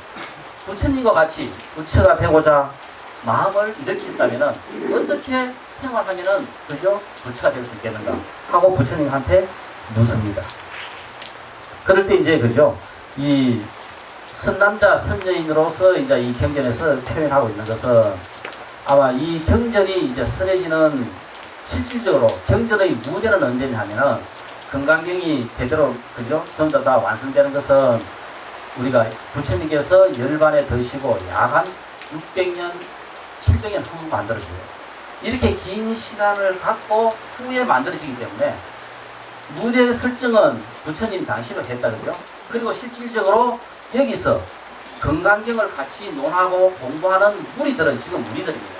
부처님과 같이 부처가 되고자 마음을 일으킨다면 어떻게 생활하면 그죠 부처가 될 수 있겠는가 하고 부처님한테 묻습니다. 그럴 때 이제 그죠 이 선남자 선여인으로서 이제 이 경전에서 표현하고 있는 것은 아마 이 경전이 이제 선해지는 실질적으로 경전의 무대는 언제냐 하면은 건강경이 제대로 그죠 전부 다 완성되는 것은 우리가 부처님께서 열반에 드시고 약 한 600년 700년 후 만들어져요. 이렇게 긴 시간을 갖고 후에 만들어지기 때문에 무대 설정은 부처님 당시로 했다 그죠. 그리고 실질적으로 여기서 건강경을 같이 논하고 공부하는 무리들은 지금 무리들입니다.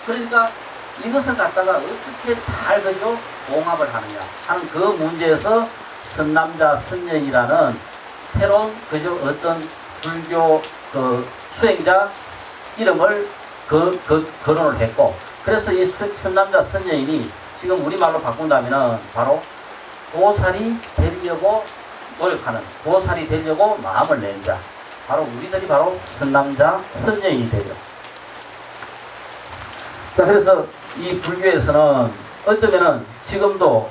그러니까 이것을 갖다가 어떻게 잘 그죠 봉합을 하느냐 하는 그 문제에서 선남자 선녀이라는 새로운 그죠 어떤 불교 그 수행자 이름을 거론을 했고 그래서 이 선남자 선녀인이 지금 우리말로 바꾼다면은 바로 보살이 되려고 노력하는 보살이 되려고 마음을 낸 자 바로 우리들이 바로 선남자 선녀인이 되죠. 자 그래서 이 불교에서는 어쩌면은 지금도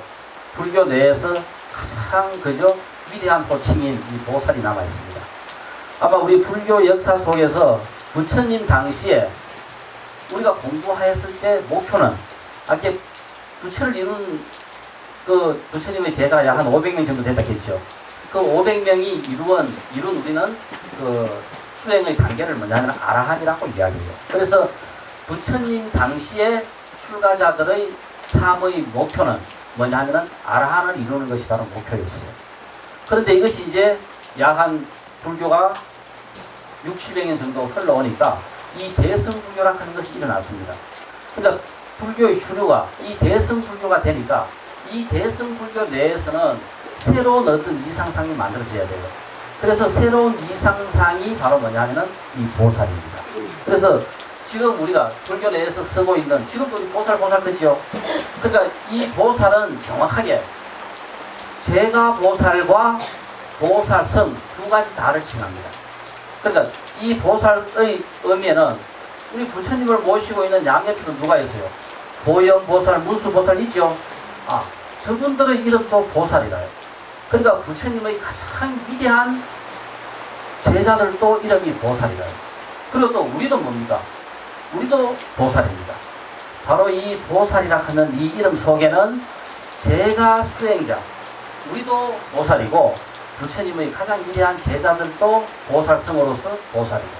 불교 내에서 가장 그저 위대한 호칭인 이 보살이 남아 있습니다. 아마 우리 불교 역사 속에서 부처님 당시에 우리가 공부하였을 때 목표는 아까 부처를 이룬 그 부처님의 제자가 약 한 500명 정도 됐다겠죠. 그 500명이 이룬 우리는 그 수행의 단계를 뭐냐면 아라한이라고 이야기해요. 그래서 부처님 당시에 출가자들의 삶의 목표는 뭐냐 하면은 아라한을 이루는 것이 바로 목표였어요. 그런데 이것이 이제 약 한 불교가 6, 700년 정도 흘러오니까 이 대승불교라 하는 것이 일어났습니다. 그러니까 불교의 주류가 이 대승불교가 되니까 이 대승불교 내에서는 새로운 어떤 이상상이 만들어져야 돼요. 그래서 새로운 이상상이 바로 뭐냐면은 이 보살입니다. 그래서 지금 우리가 불교 내에서 쓰고 있는 지금도 우리 보살 그지요? 그러니까 이 보살은 정확하게 제가 보살과 보살성 두 가지 다를 칭합니다. 그러니까 이 보살의 의미에는 우리 부처님을 모시고 있는 양옆에는 누가 있어요? 보현보살, 문수보살 있죠? 아, 저분들의 이름도 보살이라요. 그러니까 부처님의 가장 위대한 제자들도 이름이 보살이라요. 그리고 또 우리도 뭡니까? 우리도 보살입니다. 바로 이 보살이라 하는 이 이름 속에는 제가 수행자, 우리도 보살이고 부처님의 가장 위대한 제자들도 보살성으로서 보살이고,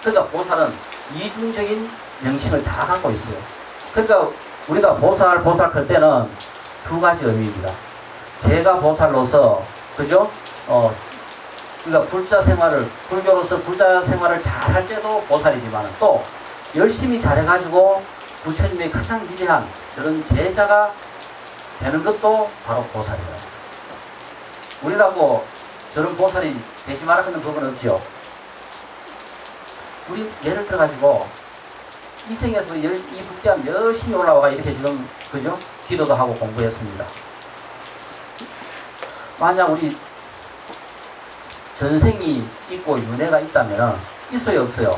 그러니까 보살은 이중적인 명칭을 다 갖고 있어요. 그러니까 우리가 보살 할 때는 두 가지 의미입니다. 제가 보살로서 그죠? 그러니까 불교로서 불자 생활을 잘 할 때도 보살이지만 또 열심히 잘해가지고 부처님의 가장 위대한 저런 제자가 되는 것도 바로 보살이다. 우리라고 저런 보살이 되지 말아 하는 법은 없지요. 우리 예를 들어가지고 이 생에서 이 북대함 열심히 올라와가 이렇게 지금 그죠? 기도도 하고 공부했습니다. 만약 우리 전생이 있고 윤회가 있다면 있어요 없어요?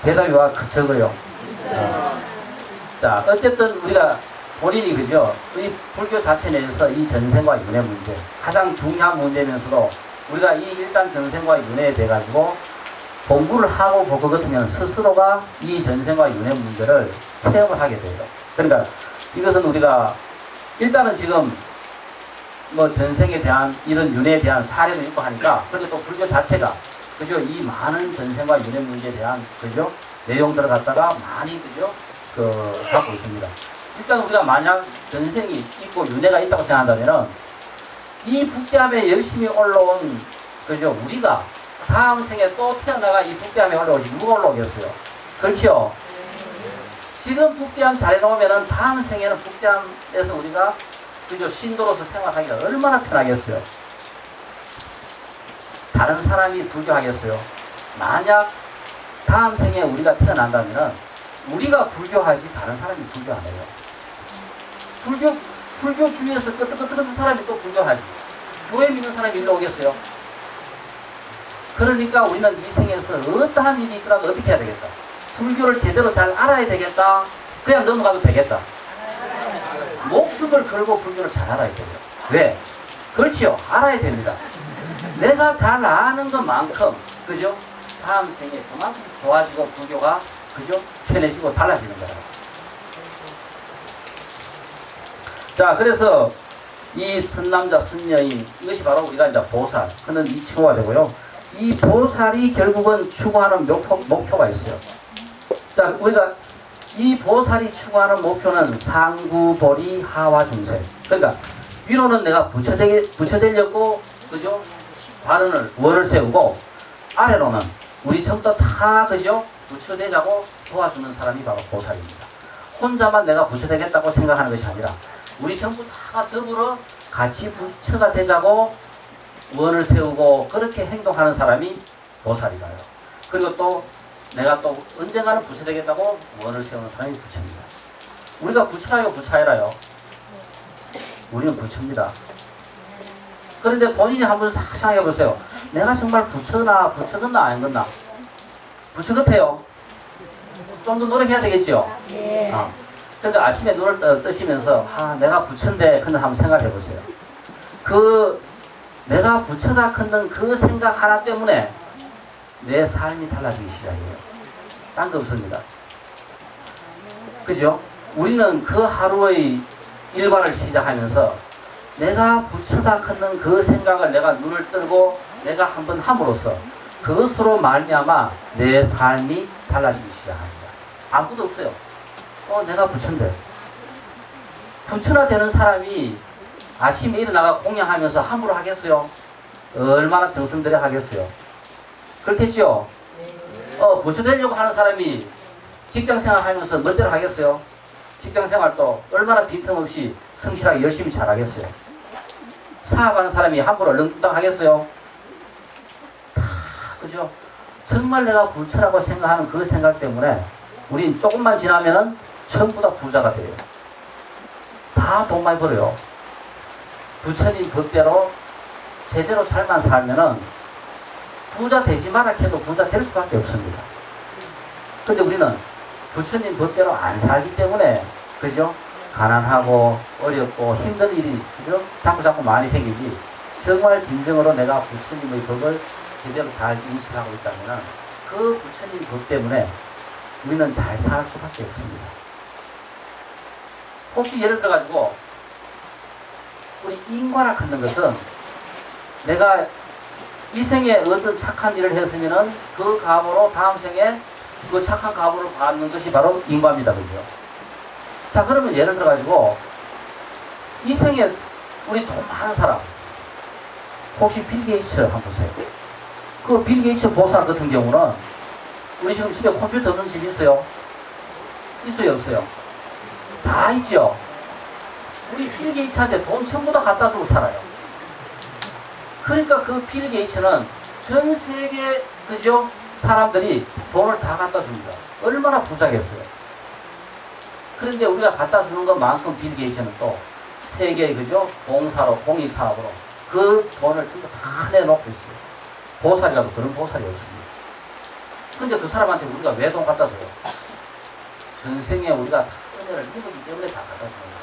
대답이 와 적어요. 자, 어쨌든 우리가 본인이 그죠? 이 불교 자체 내에서 이 전생과 윤회 문제 가장 중요한 문제면서도 우리가 이 일단 전생과 윤회에 대해 가지고 공부를 하고 볼 것 같으면 스스로가 이 전생과 윤회 문제를 체험을 하게 돼요. 그러니까 이것은 우리가 일단은 지금 뭐 전생에 대한 이런 윤회에 대한 사례도 있고 하니까, 그리고 또 불교 자체가 그죠? 이 많은 전생과 윤회 문제에 대한 그죠? 내용들을 갖다가 많이 그죠? 갖고 있습니다. 일단 우리가 만약 전생이 있고 윤회가 있다고 생각한다면은 이 북대함에 열심히 올라온 그죠? 우리가 다음 생에 또 태어나가 이 북대함에 올라오지 누가 올라오겠어요? 그렇죠? 지금 북대함 잘 해놓으면은 다음 생에는 북대함에서 우리가 그죠? 신도로서 생활하기가 얼마나 편하겠어요? 다른 사람이 불교하겠어요? 만약 다음 생에 우리가 태어난다면은 우리가 불교하지 다른 사람이 불교 안 해요. 불교 주위에서 끄떡끄떡한 사람이 또 불교하지. 교회 믿는 사람이 일로 오겠어요? 그러니까 우리는 이 생에서 어떠한 일이 있더라도 어떻게 해야 되겠다? 불교를 제대로 잘 알아야 되겠다? 그냥 넘어가도 되겠다? 목숨을 걸고 불교를 잘 알아야 돼요. 왜? 그렇지요. 알아야 됩니다. 내가 잘 아는 것만큼 그죠? 다음 생에 그만큼 좋아지고 불교가 그죠? 편해지고 달라지는 거예요. 자, 그래서 이 선남자, 선여인 이것이 바로 우리가 이제 보살, 그는 이 칭호가 되고요. 이 보살이 결국은 추구하는 목표가 있어요. 자, 우리가 이 보살이 추구하는 목표는 상구보리 하화중생. 그러니까 위로는 내가 부처되려고 그죠? 원을 세우고, 아래로는 우리 전부 다 그죠? 부처되자고 도와주는 사람이 바로 보살입니다. 혼자만 내가 부처되겠다고 생각하는 것이 아니라 우리 전부 다 더불어 같이 부처가 되자고 원을 세우고 그렇게 행동하는 사람이 보살이라요. 그리고 또 내가 또 언젠가는 부처되겠다고 원을 세우는 사람이 부처입니다. 우리가 부처라요, 부처해라요? 우리는 부처입니다. 그런데 본인이 한번 생각해 보세요. 내가 정말 부처겠나 아니겠나? 부처 같아요. 좀 더 노력해야 되겠죠? 예. 그러니까 아침에 눈을 뜨시면서 내가 부처인데 근데 한번 생각해 보세요. 내가 부처다 큰는 그 생각 하나 때문에 내 삶이 달라지기 시작해요. 딴 거 없습니다. 그죠? 우리는 그 하루의 일과를 시작하면서 내가 부처다 큰는 그 생각을 내가 눈을 뜨고 내가 한번 함으로써 그것으로 말미암아 내 삶이 달라지기 시작합니다. 아무것도 없어요. 내가 부처인데. 부처나 되는 사람이 아침에 일어나가 공양하면서 함부로 하겠어요? 얼마나 정성들여 하겠어요? 그렇겠죠? 부처 되려고 하는 사람이 직장 생활하면서 멋대로 하겠어요? 직장 생활도 얼마나 빈틈없이 성실하게 열심히 잘하겠어요? 사업하는 사람이 함부로 얼렁뚱땅 하겠어요? 다 그죠? 정말 내가 부처라고 생각하는 그 생각 때문에 우린 조금만 지나면은 전부 다 부자가 돼요. 다 돈 많이 벌어요. 부처님 법대로 제대로 잘만 살면은 부자 되지 마라 해도 부자 될 수밖에 없습니다. 근데 우리는 부처님 법대로 안 살기 때문에 그죠? 가난하고 어렵고 힘든 일이 그죠? 자꾸 많이 생기지. 정말 진정으로 내가 부처님의 법을 제대로 잘 인식하고 있다면 그 부처님 법 때문에 우리는 잘 살 수밖에 없습니다. 혹시 예를 들어가지고 우리 인과라 하는 것은 내가 이 생에 어떤 착한 일을 했으면은 그 값으로 다음 생에 그 착한 값으로 받는 것이 바로 인과입니다. 그죠? 자, 그러면 예를 들어가지고 이 생에 우리 돈 많은 사람 혹시 빌 게이츠 한번 보세요. 그 빌 게이츠 보살 같은 경우는 우리 지금 집에 컴퓨터 없는 집 있어요? 있어요? 없어요? 다 있죠? 우리 빌 게이츠한테 돈 전부 다 갖다 주고 살아요. 그러니까 그 빌 게이츠는 전 세계 그죠? 사람들이 돈을 다 갖다 줍니다. 얼마나 부자겠어요. 그런데 우리가 갖다 주는 것만큼 빌 게이츠는 또 세계 그죠? 봉사로 공익사업으로 그 돈을 전부 다 내놓고 있어요. 보살이라도 그런 보살이 없습니다. 근데 그 사람한테 우리가 왜 돈 갖다 줘요? 전생에 우리가 은혜를 입었기 때문에 다 갖다 주는 거예요.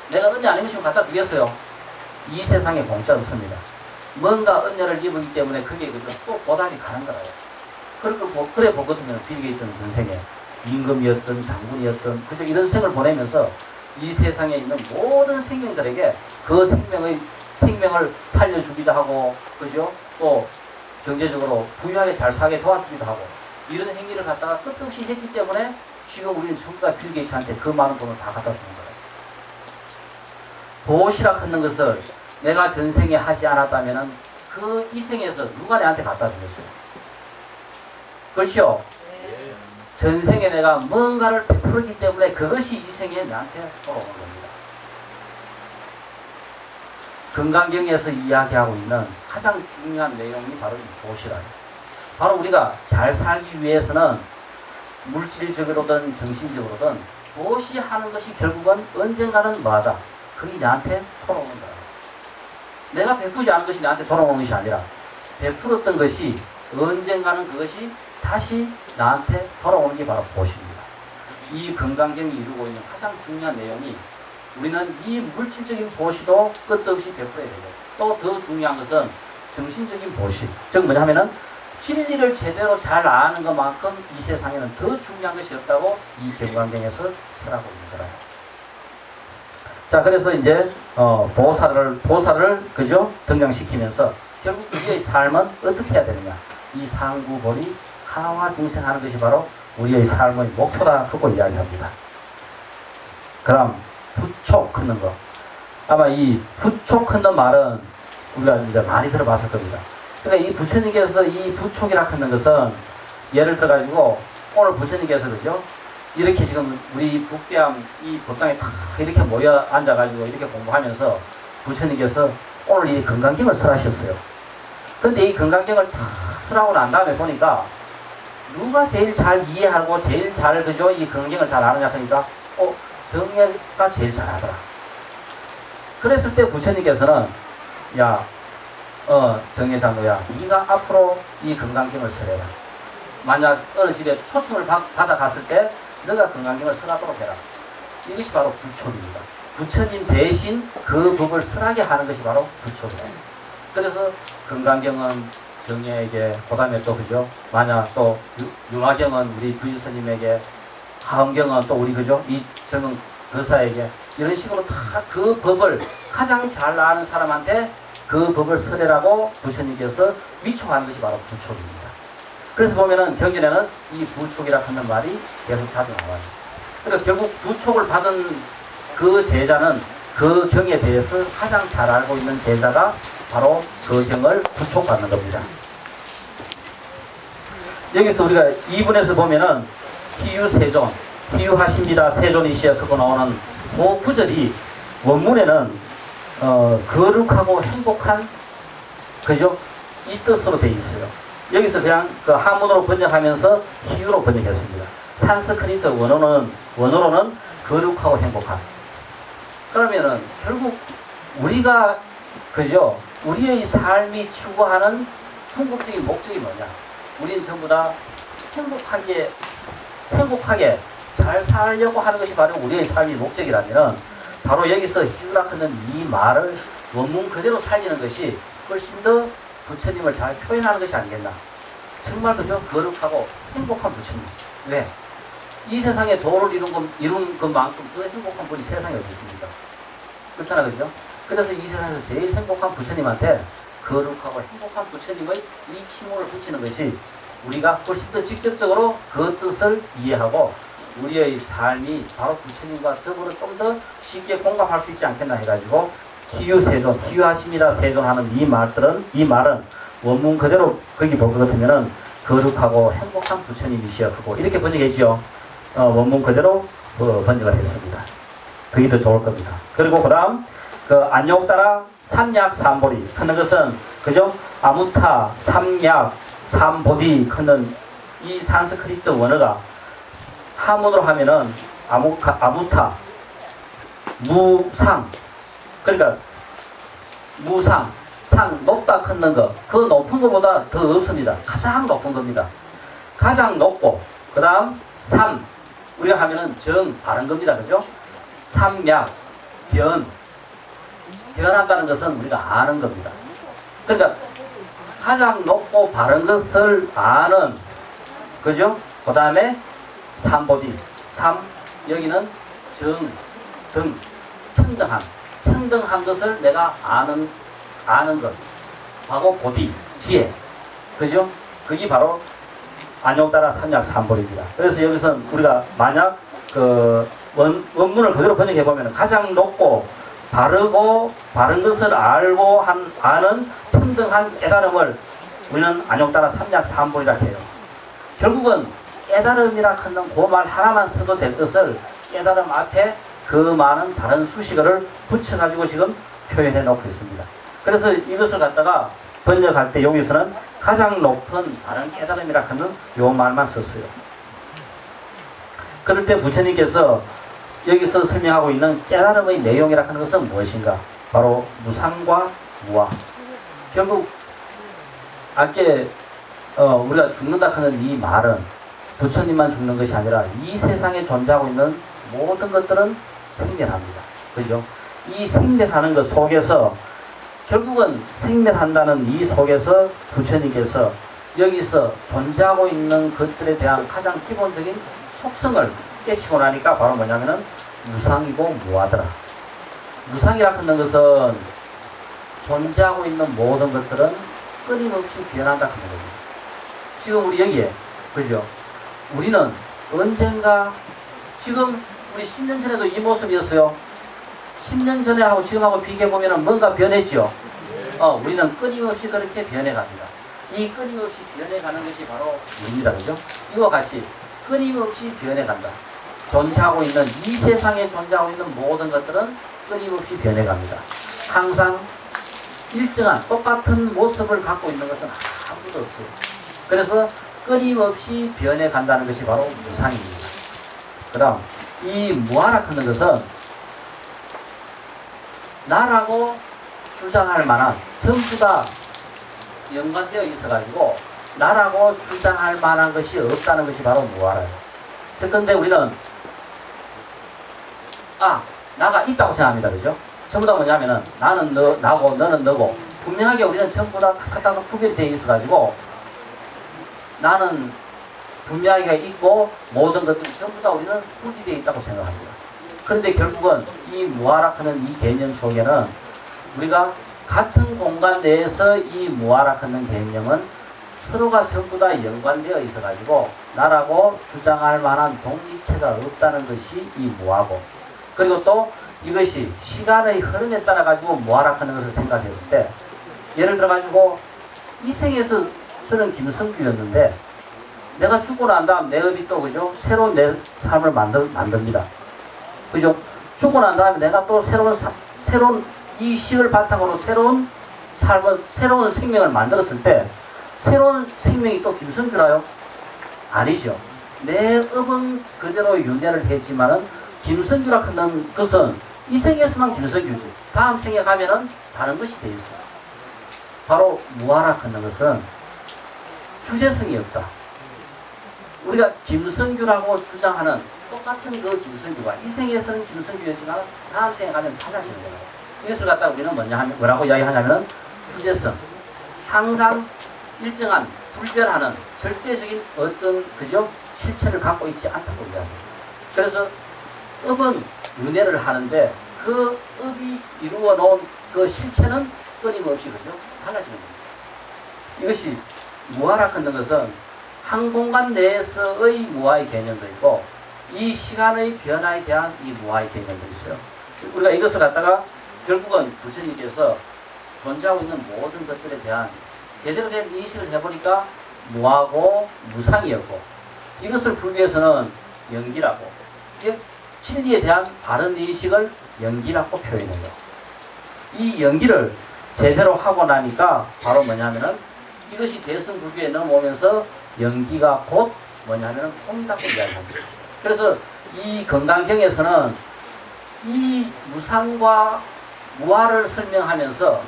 내가 은혜 안 입으시면 갖다 주겠어요? 이 세상에 공짜 없습니다. 뭔가 은혜를 입었기 때문에 그게 또 보답이 가는 거예요. 그래 보거든요. 빌 게이츠는 전생에 임금이었던 장군이었던 그죠? 이런 생을 보내면서 이 세상에 있는 모든 생명들에게 그 생명을 살려주기도 하고 그죠? 또 경제적으로 부유하게 잘 살게 도와주기도 하고 이런 행위를 갖다가 끝없이 했기 때문에 지금 우리는 전부 다 빌 게이츠한테 그 많은 돈을 다 갖다 주는 거예요. 도시락 하는 것을 내가 전생에 하지 않았다면은 그 이생에서 누가 내한테 갖다 주겠어요? 그렇죠? 전생에 내가 뭔가를 베풀었기 때문에 그것이 이생에 나한테 돌아오는 겁니다. 금강경에서 이야기하고 있는 가장 중요한 내용이 바로 이 도시락이에요. 바로 우리가 잘 살기 위해서는 물질적으로든 정신적으로든 도시하는 것이 결국은 언젠가는 뭐하다? 그게 나한테 돌아오는 거야. 내가 베푸지 않은 것이 나한테 돌아오는 것이 아니라 베풀었던 것이 언젠가는 그것이 다시 나한테 돌아오는 게 바로 보시입니다. 이 건강경이 이루고 있는 가장 중요한 내용이 우리는 이 물질적인 보시도 끝없이 베풀어야 되고 또 더 중요한 것은 정신적인 보시. 즉 뭐냐면은 진리를 제대로 잘 아는 것만큼 이 세상에는 더 중요한 것이 없다고 이 경강경에서 쓰라고 있는 거예요. 자, 그래서 이제 보살을 그죠? 등장시키면서 결국 우리의 삶은 어떻게 해야 되느냐? 이 상구보리 하나화 중생하는 것이 바로 우리의 삶의 목표다 하고 이야기합니다. 그럼 부촉 끊는 거. 아마 이 부촉 끊는 말은 우리가 이제 많이 들어봤을 겁니다. 그러니까 이 부처님께서 이 부촉이라 하는 것은 예를 들어가지고 오늘 부처님께서 그죠? 이렇게 지금 우리 북대암 이 법당에 다 이렇게 모여 앉아가지고 이렇게 공부하면서 부처님께서 오늘 이 건강경을 설하셨어요. 근데 이 건강경을 다 설하고 난 다음에 보니까 누가 제일 잘 이해하고 제일 잘 그죠? 이 건강경을 잘 아느냐 하니까 정예가 제일 잘하더라. 그랬을 때 부처님께서는 야 정예 장로야 네가 앞으로 이 건강경을 설해라. 만약 어느 집에 초청을 받아갔을 때 너가 건강경을 설하도록 해라. 이것이 바로 부촉입니다. 부처님 대신 그 법을 설하게 하는 것이 바로 부촉이다. 그래서 건강경은 정예에게 그 다음에 또 그죠? 만약 또 융화경은 우리 구지스님에게 하음경은 또 우리 그죠? 이 정은 거사에게 이런 식으로 다 그 법을 가장 잘 아는 사람한테 그 법을 설해라고 부처님께서 위촉하는 것이 바로 부촉입니다. 그래서 보면은 경전에는 이 부촉이라 하는 말이 계속 자주 나와요. 그러니까 결국 부촉을 받은 그 제자는 그 경에 대해서 가장 잘 알고 있는 제자가 바로 그 경을 부촉받는 겁니다. 여기서 우리가 2분에서 보면은 희유세존, 희유하십니다 세존이시여 그거 나오는 그 구절이 원문에는 거룩하고 행복한 그죠? 이 뜻으로 되어 있어요. 여기서 그냥 그 한문으로 번역하면서 희유로 번역했습니다. 산스크리트 원어로는 거룩하고 행복한. 그러면은 결국 우리가 그죠? 우리의 삶이 추구하는 궁극적인 목적이 뭐냐? 우리는 전부 다 행복하게 잘 살려고 하는 것이 바로 우리의 삶의 목적이라면 바로 여기서 희유라 하는 이 말을 원문 그대로 살리는 것이 훨씬 더 부처님을 잘 표현하는 것이 아니겠나. 정말 그저 거룩하고 행복한 부처님. 왜? 이 세상에 도를 이룬 것만큼 더 행복한 분이 세상에 어디 있습니까? 그렇잖아, 그죠? 그래서 이 세상에서 제일 행복한 부처님한테 거룩하고 행복한 부처님의 이 칭호를 붙이는 것이 우리가 훨씬 더 직접적으로 그 뜻을 이해하고 우리의 삶이 바로 부처님과 더불어 좀 더 쉽게 공감할 수 있지 않겠나 해가지고 희유세존, 희유하십니다 세존하는 이 말은 원문 그대로 거기 볼 것 같으면은 거룩하고 행복한 부처님이시여 그거 이렇게 번역했지요. 원문 그대로 번역을 했습니다. 그게 더 좋을 겁니다. 그리고 그 다음 그 안녕 따라 삼약 삼보리 크는 것은 그죠? 아무타 삼약 삼보디 크는 이 산스크리트 원어가 한문으로 하면은 아무타 무상 그러니까 무상 상 높다 크는 거 그 높은 것보다 더 없습니다. 가장 높은 겁니다. 가장 높고 그 다음 삼 우리가 하면은 정 바른 겁니다. 그죠? 삼약 변한다는 것은 우리가 아는 겁니다. 그러니까 가장 높고 바른 것을 아는 그죠? 그 다음에 삼보디 삼 여기는 정 등 평등한 것을 내가 아는 것 하고 보디 지혜 그죠? 그게 바로 안녕 따라 삼약 삼보리입니다. 그래서 여기서 우리가 만약 그 원문을 그대로 번역해 보면 가장 높고 바르고 바른 것을 알고 아는 평등한 깨달음을 우리는 안녕 따라 삼약 삼보리라 해요. 결국은 깨달음이라 하는 그 말 하나만 써도 될 것을 깨달음 앞에 그 많은 다른 수식어를 붙여가지고 지금 표현해 놓고 있습니다. 그래서 이것을 갖다가 번역할 때 여기서는 가장 높은 바른 깨달음이라 하는 요 말만 썼어요. 그럴 때 부처님께서 여기서 설명하고 있는 깨달음의 내용이라 하는 것은 무엇인가? 바로 무상과 무아. 결국 아까 우리가 죽는다 하는 이 말은 부처님만 죽는 것이 아니라 이 세상에 존재하고 있는 모든 것들은 생멸합니다. 그죠? 이 생멸하는 것 속에서 결국은 생멸한다는 이 속에서 부처님께서 여기서 존재하고 있는 것들에 대한 가장 기본적인 속성을 깨치고 나니까 바로 뭐냐면은 무상이고 무하더라. 무상이라 하는 것은 존재하고 있는 모든 것들은 끊임없이 변한다 하는 겁니다. 지금 우리 여기에 그죠? 우리는 언젠가 지금 우리 10년 전에도 이 모습이었어요. 10년 전에 하고 지금하고 비교해보면 뭔가 변했죠. 우리는 끊임없이 그렇게 변해갑니다. 이 끊임없이 변해가는 것이 바로 우리입니다. 그죠? 이와 같이 끊임없이 변해간다. 존재하고 있는 이 세상에 존재하고 있는 모든 것들은 끊임없이 변해갑니다. 항상 일정한 똑같은 모습을 갖고 있는 것은 아무도 없어요. 그래서 끊임없이 변해간다는 것이 바로 무상입니다. 그 다음 이 무아라 하는 것은 나라고 주장할 만한 전부 다 연관되어 있어가지고 나라고 주장할 만한 것이 없다는 것이 바로 무아라예요. 그런데 우리는 나가 있다고 생각합니다. 그죠? 전부 다 뭐냐면은 나는 나고 너는 너고 분명하게 우리는 전부 다 갖다 구별이 되어 있어가지고 나는 분명하게 있고 모든 것들이 전부 다 우리는 분리되어 있다고 생각합니다. 그런데 결국은 이 무아라 하는 이 개념 속에는 우리가 같은 공간 내에서 이 무아라 하는 개념은 서로가 전부 다 연관되어 있어가지고 나라고 주장할 만한 독립체가 없다는 것이 이 무아고, 그리고 또 이것이 시간의 흐름에 따라 가지고 무아라 하는 것을 생각했을 때, 예를 들어 가지고 이 생에서 저는 김성규였는데 내가 죽고 난 다음 내 업이 또 그죠? 새로운 내 삶을 만듭니다. 그죠? 죽고 난 다음에 내가 또 새로운 이 식을 바탕으로 새로운 삶을, 새로운 생명을 만들었을 때 새로운 생명이 또 김성규라요? 아니죠. 내 업은 그대로 윤회를 했지만은 김성규라 하는 것은 이 생에서만 김성규지. 다음 생에 가면은 다른 것이 돼 있어요. 바로 무아라 하는 것은 주제성이 없다. 우리가 김성규라고 주장하는 똑같은 그 김성규가 이 생에서는 김성규였지만 다음 생에 가면 달라지는 거예요. 이것을 갖다 우리는 뭐라고 이야기하냐면은 주제성. 항상 일정한 불변하는 절대적인 어떤 그죠? 실체를 갖고 있지 않다고 이야기해요. 그래서 업은 윤회를 하는데 그 업이 이루어 놓은 그 실체는 끊임없이 그죠? 달라지는 겁니다. 이것이 무아라 하는 것은 한 공간 내에서의 무아의 개념도 있고 이 시간의 변화에 대한 이 무아의 개념도 있어요. 우리가 이것을 갖다가 결국은 부처님께서 존재하고 있는 모든 것들에 대한 제대로 된 인식을 해보니까 무하고 무상이었고 이것을 풀기 위해서는 연기라고 진리에 대한 바른 인식을 연기라고 표현해요. 이 연기를 제대로 하고 나니까 바로 뭐냐면은 이것이 대승불교에 넘어오면서 연기가 곧 뭐냐면은 통이라고 이야기합니다. 그래서 이 건강경에서는 이 무상과 무아를 설명하면서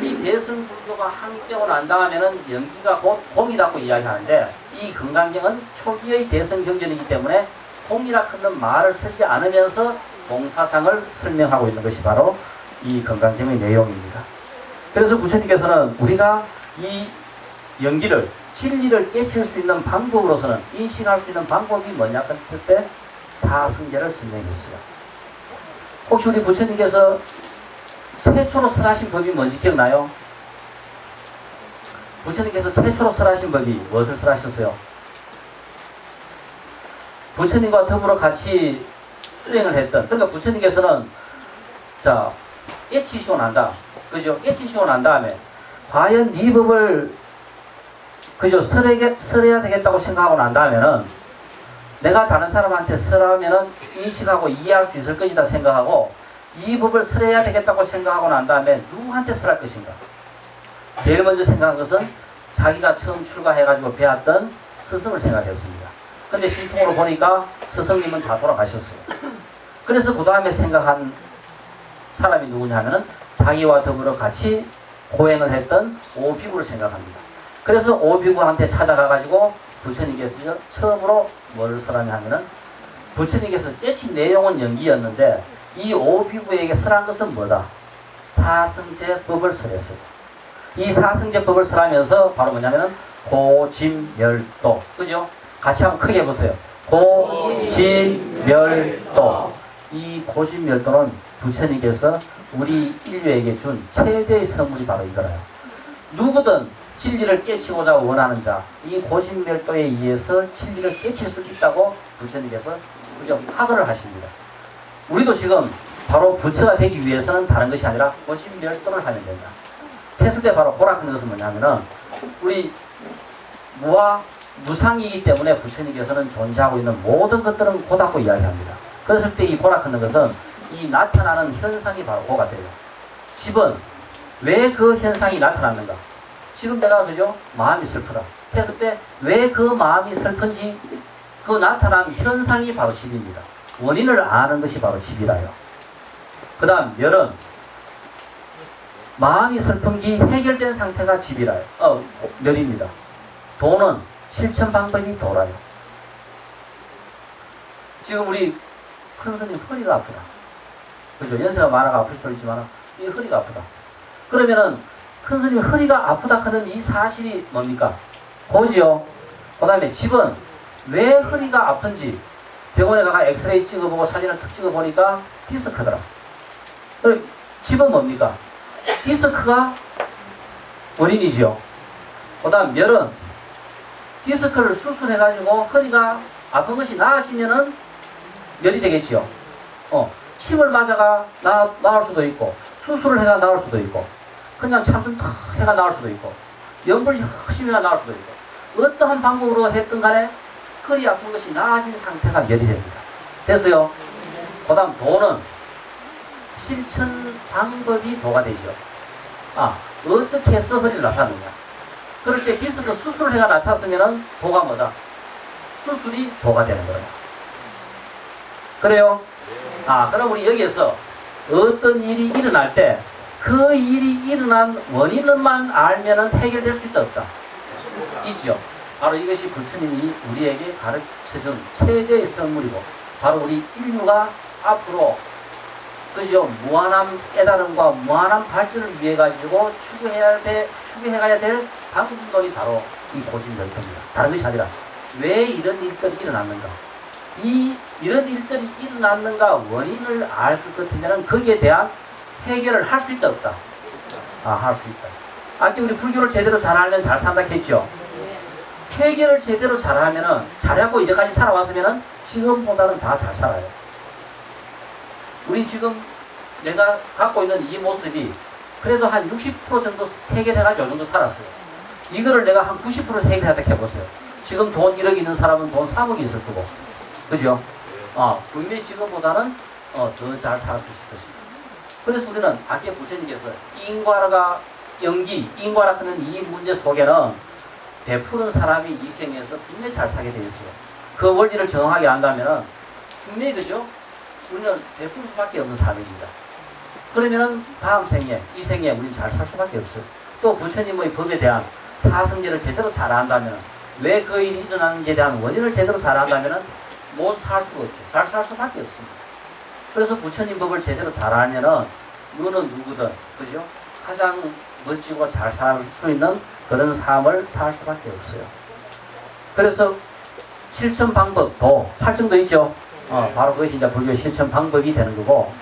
이 대승불교가 확립되고 난 다음에는 연기가 곧 공이라고 이야기하는데 이 건강경은 초기의 대승경전이기 때문에 공이라 하는 말을 쓰지 않으면서 공사상을 설명하고 있는 것이 바로 이 건강경의 내용입니다. 그래서 부처님께서는 우리가 이 연기를 진리를 깨칠 수 있는 방법으로서는 인식할 수 있는 방법이 뭐냐 했을 때 사승제를 설명했어요. 혹시 우리 부처님께서 최초로 설하신 법이 뭔지 기억나요? 부처님께서 최초로 설하신 법이 무엇을 설하셨어요? 부처님과 더불어 같이 수행을 했던, 그러니까 부처님께서는 자 깨치시고 난다, 그죠? 깨치시고 난 다음에 과연 이 법을 그죠? 설해야 되겠다고 생각하고 난 다음에는 내가 다른 사람한테 설하면은 인식하고 이해할 수 있을 것이다 생각하고 이 법을 설해야 되겠다고 생각하고 난 다음에 누구한테 설할 것인가? 제일 먼저 생각한 것은 자기가 처음 출가해가지고 배웠던 스승을 생각했습니다. 근데 신통으로 보니까 스승님은 다 돌아가셨어요. 그래서 그 다음에 생각한 사람이 누구냐 하면은 자기와 더불어 같이 고행을 했던 오비구를 생각합니다. 그래서 오비구한테 찾아가가지고 부처님께서 처음으로 뭐를 설하냐 하면은 부처님께서 깨친 내용은 연기였는데 이 오비구에게 설한 것은 뭐다? 사승제법을 설했어요. 이 사승제법을 설하면서 바로 뭐냐면은 고짐멸도, 그죠? 같이 한번 크게 해보세요. 고짐멸도. 이 고짐멸도는 부처님께서 우리 인류에게 준 최대의 선물이 바로 이거라요. 누구든 진리를 깨치고자 원하는 자, 이 고심멸도에 의해서 진리를 깨칠 수 있다고 부처님께서 그죠? 학을 하십니다. 우리도 지금 바로 부처가 되기 위해서는 다른 것이 아니라 고심멸도를 하면 된다. 했을 때 바로 고락하는 것은 뭐냐면은 우리 무아 무상이기 때문에 부처님께서는 존재하고 있는 모든 것들은 고다고 이야기합니다. 그랬을 때 이 고락하는 것은 이 나타나는 현상이 바로 고가 돼요. 집은 왜 그 현상이 나타났는가? 지금 내가 그죠? 마음이 슬프다 했을 때 왜 그 마음이 슬픈지 그 나타난 현상이 바로 집입니다. 원인을 아는 것이 바로 집이라요. 그 다음 멸은 마음이 슬픈 게 해결된 상태가 집이라요. 멸입니다. 도는 실천 방법이 도라요. 지금 우리 큰 스님 허리가 아프다. 그죠? 연세가 많아가 아플 수도 있지만 이 허리가 아프다. 그러면은 큰 스님이 허리가 아프다 하는 이 사실이 뭡니까? 고지요. 그 다음에 집은 왜 허리가 아픈지 병원에 가가 엑스레이 찍어보고 사진을 툭 찍어보니까 디스크더라. 그럼 집은 뭡니까? 디스크가 원인이지요. 그 다음 멸은 디스크를 수술해가지고 허리가 아픈 것이 나아지면은 멸이 되겠지요. 침을 맞아가 나을 수도 있고 수술을 해가 나을 수도 있고 그냥 참선 탁 해가 나을 수도 있고 연불 열심히 해가 나을 수도 있고 어떠한 방법으로 했든 간에 허리 아픈 것이 나아진 상태가 열이 됩니다. 됐어요? 그 다음 도는 실천 방법이 도가 되죠. 어떻게 해서 허리를 낮췄느냐. 그럴 때 디스크 수술을 해가 낮췄으면 도가 뭐다? 수술이 도가 되는 거예요. 그래요? 그럼 우리 여기에서 어떤 일이 일어날 때 그 일이 일어난 원인만 알면은 해결될 수 있다 없다? 있죠. 바로 이것이 부처님이 우리에게 가르쳐준 최대의 선물이고, 바로 우리 인류가 앞으로 그죠, 무한한 깨달음과 무한한 발전을 위해 가지고 추구해가야 될 방법론이 바로 이 고진열터입니다. 다른 것이 아니라 왜 이런 일들이 일어났는가, 이런 일들이 일어났는가 원인을 알 것 같으면 거기에 대한 해결을 할 수 있다 없다? 할 수 있다. 아까 우리 불교를 제대로 잘 알면 잘 산다 했죠. 해결을 제대로 잘하면은, 잘하고 이제까지 살아왔으면은 지금보다는 다 잘 살아요. 우리 지금 내가 갖고 있는 이 모습이 그래도 한 60% 정도 해결해가지고 이 정도 살았어요. 이거를 내가 한 90% 해결하다 해보세요. 지금 돈 1억 있는 사람은 돈 3억이 있을 거고, 그죠? 분명히 지금보다는 더 잘 살 수 있을 것이죠. 그래서 우리는 아까 부처님께서 인과가 인과라 하는 이 문제 속에는 베푸는 사람이 이 생에서 분명히 잘 살게 되어 있어요. 그 원리를 정확하게 안다면은 분명히, 그죠? 우리는 베풀 수밖에 없는 삶입니다. 그러면은 다음 생에, 이 생에 우리는 잘 살 수밖에 없어요. 또 부처님의 법에 대한 사성제를 제대로 잘 안다면, 왜 그 일이 일어나는지에 대한 원인을 제대로 잘 안다면 못 살 수가 없죠. 잘 살 수밖에 없습니다. 그래서 부처님 법을 제대로 잘 알면은 누구는 누구든, 그죠? 가장 멋지고 잘 살 수 있는 그런 삶을 살 수밖에 없어요. 그래서 실천 방법, 팔정도 있죠. 바로 그것이 이제 불교의 실천 방법이 되는 거고,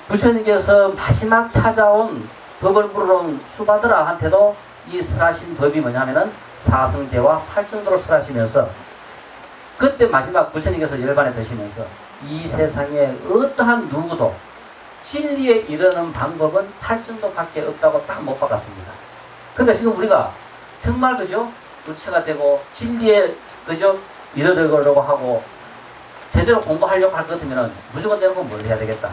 부처님께서 마지막 찾아온 법을 물어온 수바드라한테도 이 설하신 법이 뭐냐면은 사성제와 팔정도를 설하시면서, 그때 마지막 부처님께서 열반에 드시면서 이 세상에 어떠한 누구도 진리에 이르는 방법은 팔정도밖에 없다고 딱 못 박았습니다. 그러니까 지금 우리가 정말, 그죠, 부처가 되고 진리에, 그죠, 이르려고 하고 제대로 공부하려고 할 것 같으면 무조건 내가 뭘 해야 되겠다?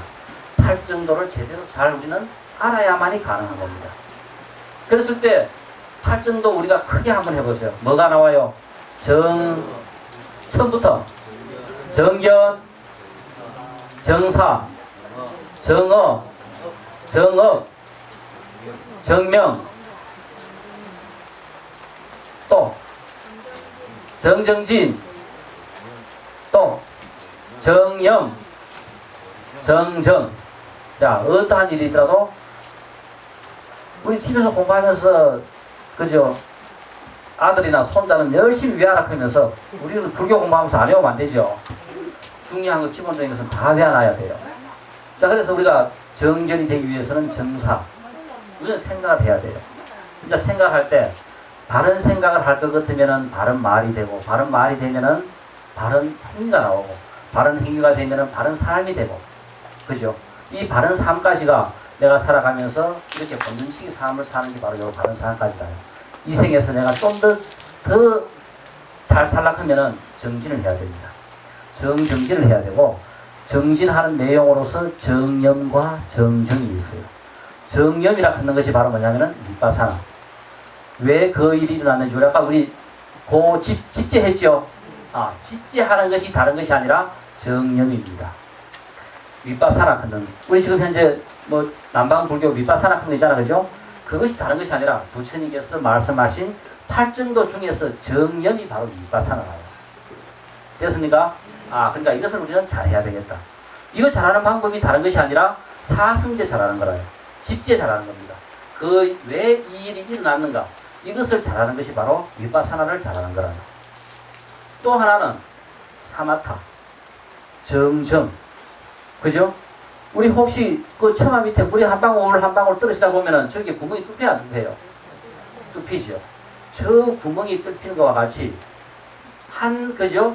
팔정도를 제대로 잘 우리는 알아야만이 가능한 겁니다. 그랬을 때 팔정도 우리가 크게 한번 해보세요. 뭐가 나와요? 처음부터 정견, 정사, 정어, 정업, 정명, 또 정정진, 또 정영, 정정. 자, 어떠한 일이더라도 우리 집에서 공부하면서, 그죠, 아들이나 손자는 열심히 외워라하면서 우리는 불교 공부하면서 안 외우면 안 되죠. 중요한 거, 기본적인 것은 다 외워놔야 돼요. 자, 그래서 우리가 정견이 되기 위해서는 정사, 우리는 생각을 해야 돼요. 진짜 생각할 때 바른 생각을 할 것 같으면은 바른 말이 되고, 바른 말이 되면은 바른 행위가 나오고, 바른 행위가 되면은 바른 삶이 되고, 그죠? 이 바른 삶까지가 내가 살아가면서 이렇게 본능식의 삶을 사는 게 바로 이 바른 삶까지다요. 이 생에서 내가 좀 더 잘 살려고 하면은 정진을 해야 됩니다. 정진을 해야 되고, 정진하는 내용으로서 정념과 정정이 있어요. 정념이라 하는 것이 바로 뭐냐면은 밑바사나. 왜 그 일이 일어났는지, 우리 아까 우리 집제했죠? 집제하는 것이 다른 것이 아니라 정념입니다. 밑바사나 하는, 우리 지금 현재 뭐 남방불교 밑바사나 하는 거 있잖아, 그죠? 그것이 다른 것이 아니라 부처님께서 말씀하신 팔정도 중에서 정념이 바로 밑바사나예요. 됐습니까? 그러니까 이것을 우리는 잘해야 되겠다. 이거 잘하는 방법이 다른 것이 아니라 사성제 잘하는 거라요. 집제 잘하는 겁니다. 그 왜 이 일이 일어났는가, 이것을 잘하는 것이 바로 밑바사나를 잘하는 거라요. 또 하나는 사마타, 정정, 그죠? 우리 혹시 그 처마 밑에 물이 한 방울 한 방울 떨어지다 보면은 저기 구멍이 뚫혀야 안 뚫혀요? 뚫히죠. 저 구멍이 뚫히는 것과 같이 그죠?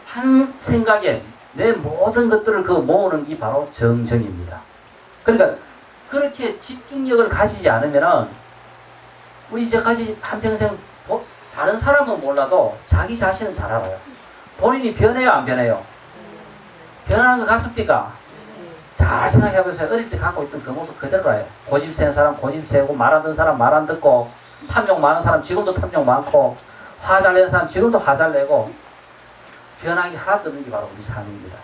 한 생각에 내 모든 것들을 모으는 게 바로 정정입니다. 그러니까 그렇게 집중력을 가지지 않으면은 우리 이제까지 한평생 다른 사람은 몰라도 자기 자신은 잘 알아요. 본인이 변해요, 안 변해요? 변하는 것 같습니까? 잘 생각해보세요. 어릴 때 갖고 있던 그 모습 그대로예요. 고집 세는 사람 고집 세고, 말 안 듣는 사람 말 안 듣고, 탐욕 많은 사람 지금도 탐욕 많고, 화 잘 내는 사람 지금도 화 잘 내고, 변한 게 하나도 없는 게 바로 우리 삶입니다.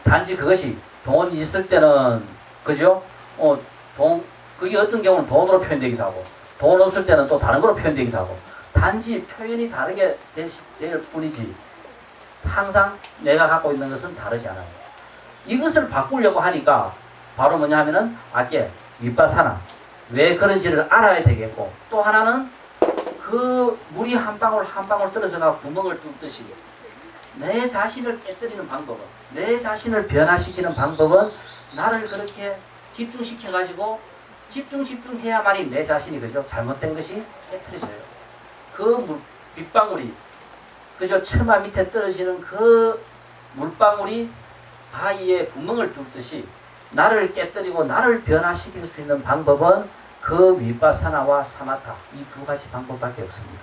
단지 그것이 돈 있을 때는, 그죠? 그게 어떤 경우는 돈으로 표현되기도 하고, 돈 없을 때는 또 다른 거로 표현되기도 하고, 단지 표현이 다르게 될 뿐이지, 항상 내가 갖고 있는 것은 다르지 않아요. 이것을 바꾸려고 하니까 바로 뭐냐 하면은 아까 윗바사나 왜 그런지를 알아야 되겠고, 또 하나는 그 물이 한 방울 한 방울 떨어져가 구멍을 뚫듯이 내 자신을 깨뜨리는 방법은, 내 자신을 변화시키는 방법은 나를 그렇게 집중시켜가지고 집중해야만이 내 자신이, 그죠? 잘못된 것이 깨뜨려져요. 그 빗방울이, 그죠? 처마 밑에 떨어지는 그 물방울이 바위에 구멍을 뚫듯이 나를 깨뜨리고 나를 변화시킬 수 있는 방법은 그 윗바사나와 사마타, 이 두 가지 방법밖에 없습니다.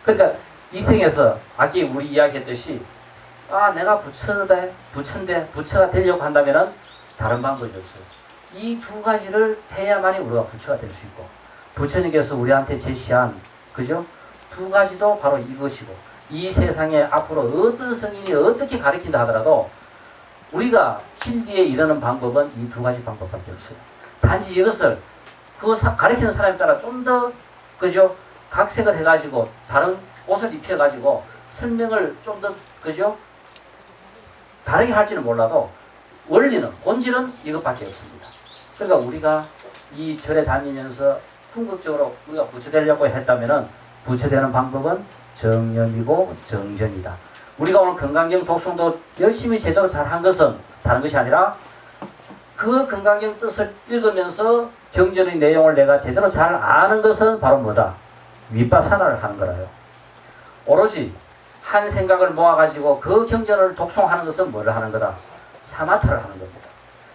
그러니까 이 생에서 아까 우리 이야기했듯이 내가 부처가 되려고 한다면은 다른 방법이 없어요. 이 두 가지를 해야만이 우리가 부처가 될 수 있고, 부처님께서 우리한테 제시한, 그죠? 두 가지도 바로 이것이고, 이 세상에 앞으로 어떤 성인이 어떻게 가르친다 하더라도 우리가 진리에 이르는 방법은 이 두 가지 방법밖에 없어요. 단지 이것을 가르치는 사람에 따라 좀 더, 그죠? 각색을 해가지고 다른 옷을 입혀가지고 설명을 좀 더, 그죠? 다르게 할지는 몰라도 원리는, 본질은 이것밖에 없습니다. 그러니까 우리가 이 절에 다니면서 궁극적으로 우리가 부처되려고 했다면은 부처되는 방법은 정념이고 정전이다. 우리가 오늘 건강경 독송도 열심히 제대로 잘한 것은 다른 것이 아니라 그 건강경 뜻을 읽으면서 경전의 내용을 내가 제대로 잘 아는 것은 바로 뭐다? 윗바사나를 하는 거라요. 오로지 한 생각을 모아가지고 그 경전을 독송하는 것은 뭐를 하는 거다? 사마타를 하는 겁니다.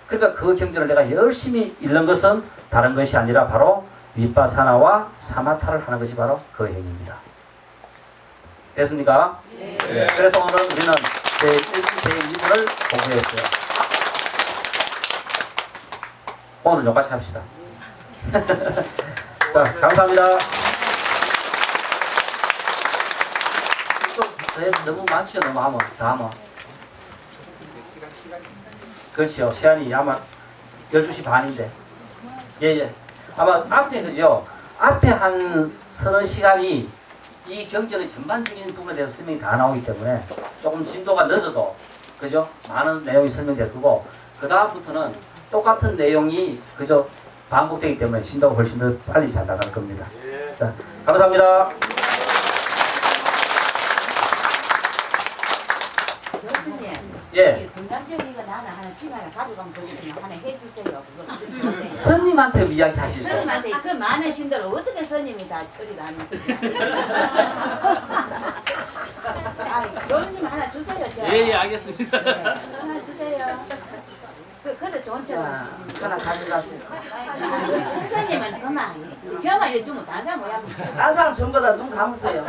그러니까 그 경전을 내가 열심히 읽는 것은 다른 것이 아니라 바로 윗바사나와 사마타를 하는 것이 바로 그 행위입니다. 됐습니까? 네. 네. 그래서 오늘 우리는 제1부, 제2부를 공부했어요. 오늘 여기까지 합시다. 자, 감사합니다. 너무 많죠, 너무 하면. 다 하면. 그렇지요. 시간이 아마 12시 반인데. 예. 아마 앞에, 그죠? 앞에 한 서너 시간이 이 경전의 전반적인 부분에 대해서 설명이 다 나오기 때문에 조금 진도가 늦어도, 그죠? 많은 내용이 설명될 거고, 그 다음부터는 똑같은 내용이, 그죠? 반복되기 때문에 진도가 훨씬 더 빨리 잘 나갈 겁니다. 자, 감사합니다. 교수님, 예. 건강적인 거 나는 하나 집 하나 가져가면 되거든요. 하나 해주세요. 그거. 스님한테 이야기 하시죠. 스님한테 그 많으신 대로 어떻게 스님이 다 처리가 안 교수님 하나 주세요. 제가. 예, 알겠습니다. 네, 하나 주세요. 그래 좋은 척. 하나 가져갈 수 있어. 선생님은 그만. 저만 이래 주면 다른 사람 뭐야? 다른 사람 전부 다 눈 감으세요.